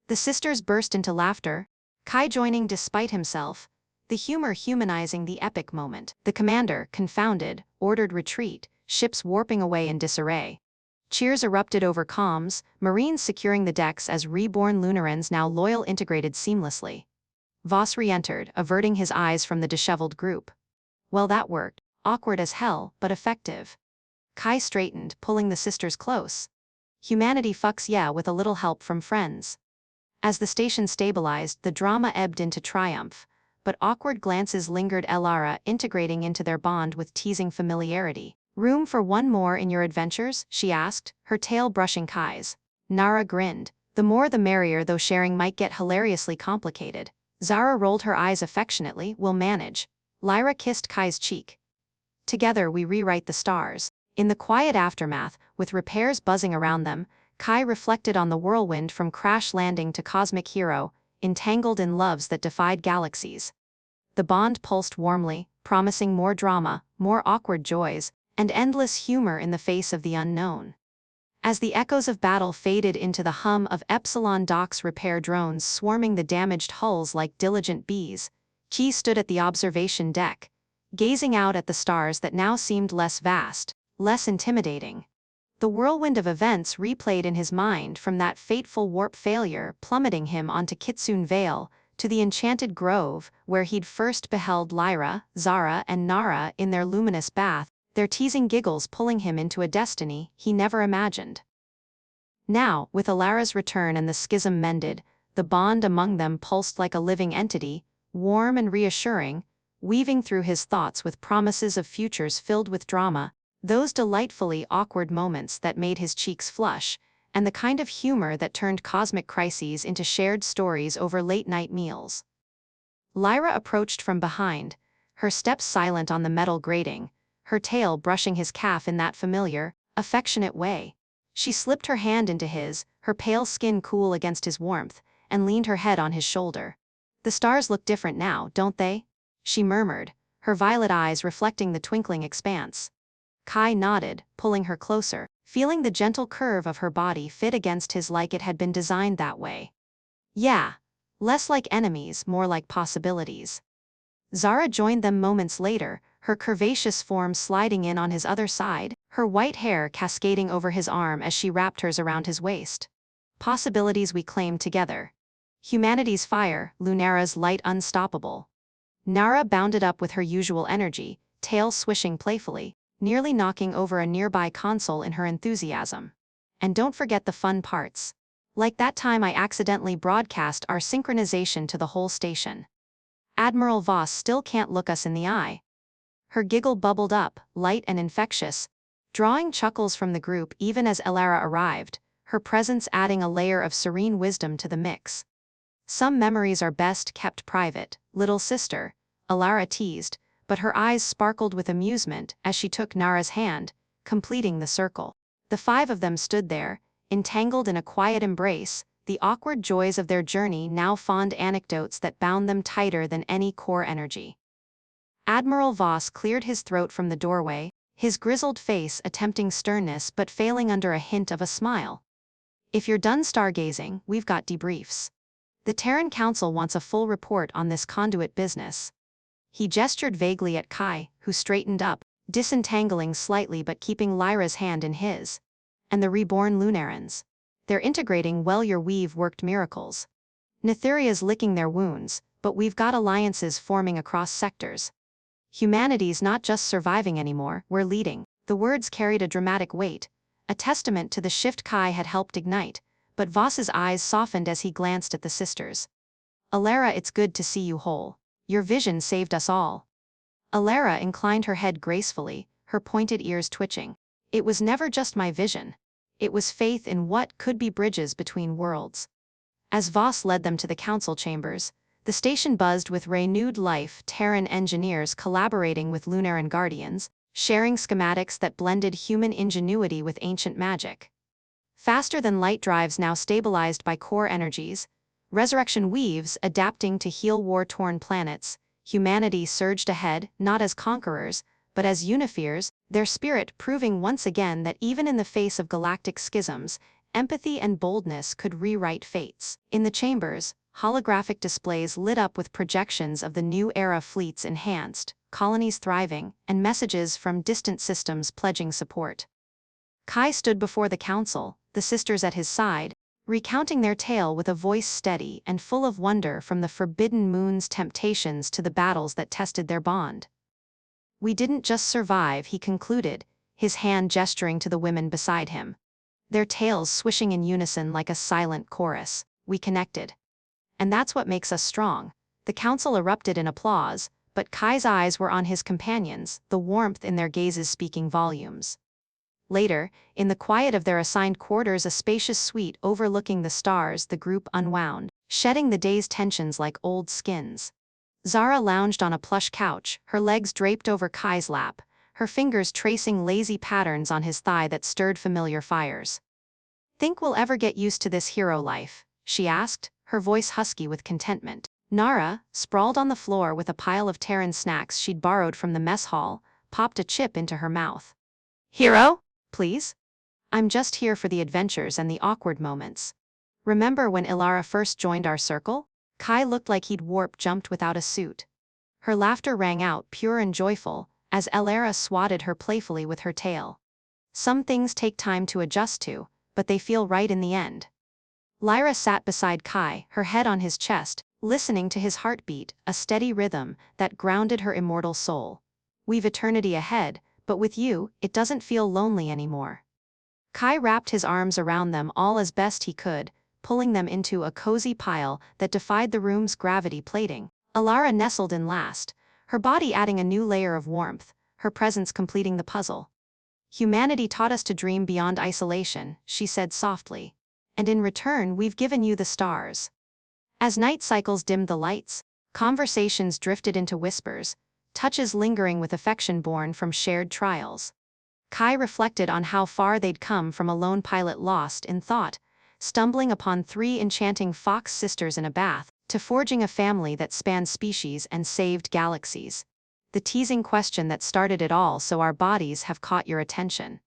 The sisters burst into laughter, Kai joining despite himself, the humor humanizing the epic moment. The commander, confounded, ordered retreat, ships warping away in disarray. Cheers erupted over comms, Marines securing the decks as Reborn Lunarans now loyal integrated seamlessly. Voss re-entered, averting his eyes from the disheveled group. Well, that worked, awkward as hell, but effective. Kai straightened, pulling the sisters close. Humanity fucks yeah with a little help from friends. As the station stabilized, the drama ebbed into triumph, but awkward glances lingered. Alara integrating into their bond with teasing familiarity. "Room for one more in your adventures?" she asked, her tail brushing Kai's. Nara grinned. The more the merrier, though sharing might get hilariously complicated. Zara rolled her eyes affectionately. "We'll manage." Lyra kissed Kai's cheek. "Together we rewrite the stars." In the quiet aftermath, with repairs buzzing around them, Kai reflected on the whirlwind from crash landing to cosmic hero, entangled in loves that defied galaxies. The bond pulsed warmly, promising more drama, more awkward joys, and endless humor in the face of the unknown. As the echoes of battle faded into the hum of Epsilon Doc's repair drones swarming the damaged hulls like diligent bees, Ki stood at the observation deck, gazing out at the stars that now seemed less vast, less intimidating. The whirlwind of events replayed in his mind, from that fateful warp failure plummeting him onto Kitsune Veil, to the enchanted grove where he'd first beheld Lyra, Zara and Nara in their luminous bath, their teasing giggles pulling him into a destiny he never imagined. Now, with Alara's return and the schism mended, the bond among them pulsed like a living entity, warm and reassuring, weaving through his thoughts with promises of futures filled with drama, those delightfully awkward moments that made his cheeks flush, and the kind of humor that turned cosmic crises into shared stories over late-night meals. Lyra approached from behind, her steps silent on the metal grating, her tail brushing his calf in that familiar, affectionate way. She slipped her hand into his, her pale skin cool against his warmth, and leaned her head on his shoulder. "The stars look different now, don't they?" she murmured, her violet eyes reflecting the twinkling expanse. Kai nodded, pulling her closer, feeling the gentle curve of her body fit against his like it had been designed that way. "Yeah. Less like enemies, more like possibilities." Zara joined them moments later, her curvaceous form sliding in on his other side, her white hair cascading over his arm as she wrapped hers around his waist. "Possibilities we claim together. Humanity's fire, Lunara's light unstoppable." Nara bounded up with her usual energy, tail swishing playfully, nearly knocking over a nearby console in her enthusiasm. "And don't forget the fun parts. Like that time I accidentally broadcast our synchronization to the whole station. Admiral Voss still can't look us in the eye." Her giggle bubbled up, light and infectious, drawing chuckles from the group even as Alara arrived, her presence adding a layer of serene wisdom to the mix. "Some memories are best kept private, little sister," Alara teased, but her eyes sparkled with amusement as she took Nara's hand, completing the circle. The five of them stood there, entangled in a quiet embrace, the awkward joys of their journey now fond anecdotes that bound them tighter than any core energy. Admiral Voss cleared his throat from the doorway, his grizzled face attempting sternness but failing under a hint of a smile. "If you're done stargazing, we've got debriefs. The Terran Council wants a full report on this conduit business." He gestured vaguely at Kai, who straightened up, disentangling slightly but keeping Lyra's hand in his. "And the Reborn Lunarans. They're integrating well. Your weave worked miracles. Nytheria's licking their wounds, but we've got alliances forming across sectors. Humanity's not just surviving anymore, we're leading. The words carried a dramatic weight, a testament to the shift Kai had helped ignite, but Voss's eyes softened as he glanced at the sisters. Alara, it's good to see you whole. Your vision saved us all. Alara inclined her head gracefully, her pointed ears twitching. It was never just my vision. It was faith in what could be bridges between worlds. As Voss led them to the council chambers, the station buzzed with renewed life. Terran engineers collaborating with Lunaran guardians, sharing schematics that blended human ingenuity with ancient magic. Faster than light drives now stabilized by core energies, resurrection weaves adapting to heal war-torn planets, humanity surged ahead, not as conquerors, but as unifeers, their spirit proving once again that even in the face of galactic schisms, empathy and boldness could rewrite fates. In the chambers, holographic displays lit up with projections of the new era fleets enhanced, colonies thriving, and messages from distant systems pledging support. Kai stood before the council, the sisters at his side, recounting their tale with a voice steady and full of wonder, from the forbidden moon's temptations to the battles that tested their bond. We didn't just survive, he concluded, his hand gesturing to the women beside him. Their tales swishing in unison like a silent chorus. We connected. And that's what makes us strong. The council erupted in applause, but Kai's eyes were on his companions, the warmth in their gazes speaking volumes. Later, in the quiet of their assigned quarters, a spacious suite overlooking the stars, the group unwound, shedding the day's tensions like old skins. Zara lounged on a plush couch, her legs draped over Kai's lap, her fingers tracing lazy patterns on his thigh that stirred familiar fires. "Think we'll ever get used to this hero life?" she asked, her voice husky with contentment. Nara, sprawled on the floor with a pile of Terran snacks she'd borrowed from the mess hall, popped a chip into her mouth. "Hero? Please? I'm just here for the adventures and the awkward moments. Remember when Ilara first joined our circle? Kai looked like he'd warp-jumped without a suit." Her laughter rang out, pure and joyful, as Ilara swatted her playfully with her tail. "Some things take time to adjust to, but they feel right in the end." Lyra sat beside Kai, her head on his chest, listening to his heartbeat, a steady rhythm that grounded her immortal soul. "We've eternity ahead, but with you, it doesn't feel lonely anymore." Kai wrapped his arms around them all as best he could, pulling them into a cozy pile that defied the room's gravity plating. Alara nestled in last, her body adding a new layer of warmth, her presence completing the puzzle. "Humanity taught us to dream beyond isolation," she said softly. "And in return we've given you the stars." As night cycles dimmed the lights, conversations drifted into whispers, touches lingering with affection born from shared trials. Kai reflected on how far they'd come from a lone pilot lost in thought, stumbling upon 3 enchanting fox sisters in a bath, to forging a family that spanned species and saved galaxies. The teasing question that started it all, "So our bodies have caught your attention?"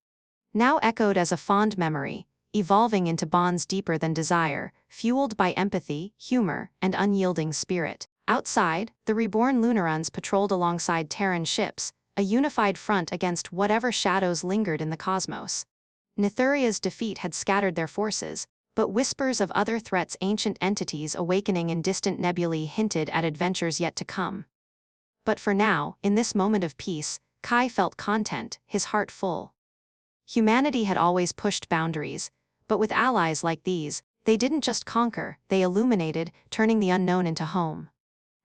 now echoed as a fond memory, evolving into bonds deeper than desire, fueled by empathy, humor, and unyielding spirit. Outside, the Reborn Lunarans patrolled alongside Terran ships, a unified front against whatever shadows lingered in the cosmos. Nytheria's defeat had scattered their forces, but whispers of other threats, ancient entities awakening in distant nebulae, hinted at adventures yet to come. But for now, in this moment of peace, Kai felt content, his heart full. Humanity had always pushed boundaries, but with allies like these, they didn't just conquer, they illuminated, turning the unknown into home.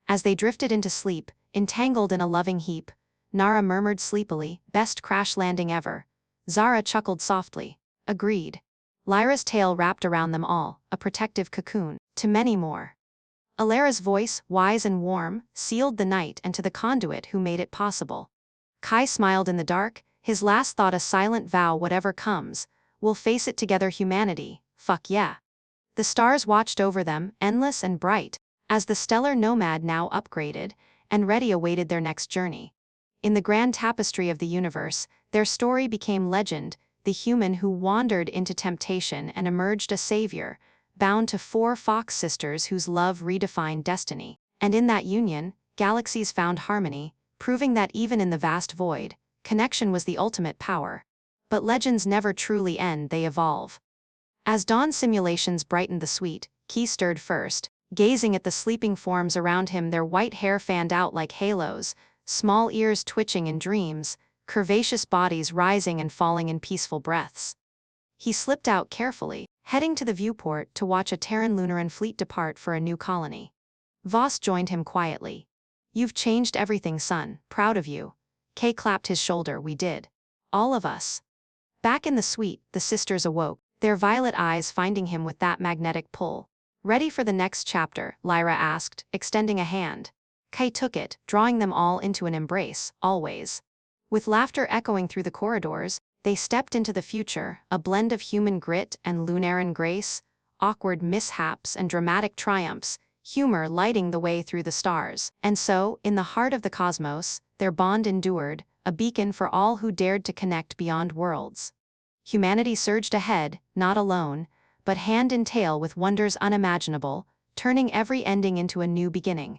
As they drifted into sleep, entangled in a loving heap, Nara murmured sleepily, "Best crash landing ever." Zara chuckled softly. "Agreed." Lyra's tail wrapped around them all, a protective cocoon, to many more. Alara's voice, wise and warm, sealed the night, and to the conduit who made it possible. Kai smiled in the dark, his last thought a silent vow: whatever comes, we'll face it together, humanity, fuck yeah. The stars watched over them, endless and bright, as the stellar nomad now upgraded, and ready awaited their next journey. In the grand tapestry of the universe, their story became legend, the human who wandered into temptation and emerged a savior, bound to 4 fox sisters whose love redefined destiny. And in that union, galaxies found harmony, proving that even in the vast void, connection was the ultimate power. But legends never truly end, they evolve. As dawn simulations brightened the suite, Key stirred first, gazing at the sleeping forms around him, their white hair fanned out like halos, small ears twitching in dreams, curvaceous bodies rising and falling in peaceful breaths. He slipped out carefully, heading to the viewport to watch a Terran Lunaran fleet depart for a new colony. Voss joined him quietly. "You've changed everything, son, proud of you." Kay clapped his shoulder. "We did. All of us." Back in the suite, the sisters awoke, their violet eyes finding him with that magnetic pull. "Ready for the next chapter?" Lyra asked, extending a hand. Kay took it, drawing them all into an embrace, always. With laughter echoing through the corridors, they stepped into the future, a blend of human grit and Lunaran grace, awkward mishaps and dramatic triumphs, humor lighting the way through the stars. And so, in the heart of the cosmos, their bond endured, a beacon for all who dared to connect beyond worlds. Humanity surged ahead, not alone, but hand in tail with wonders unimaginable, turning every ending into a new beginning.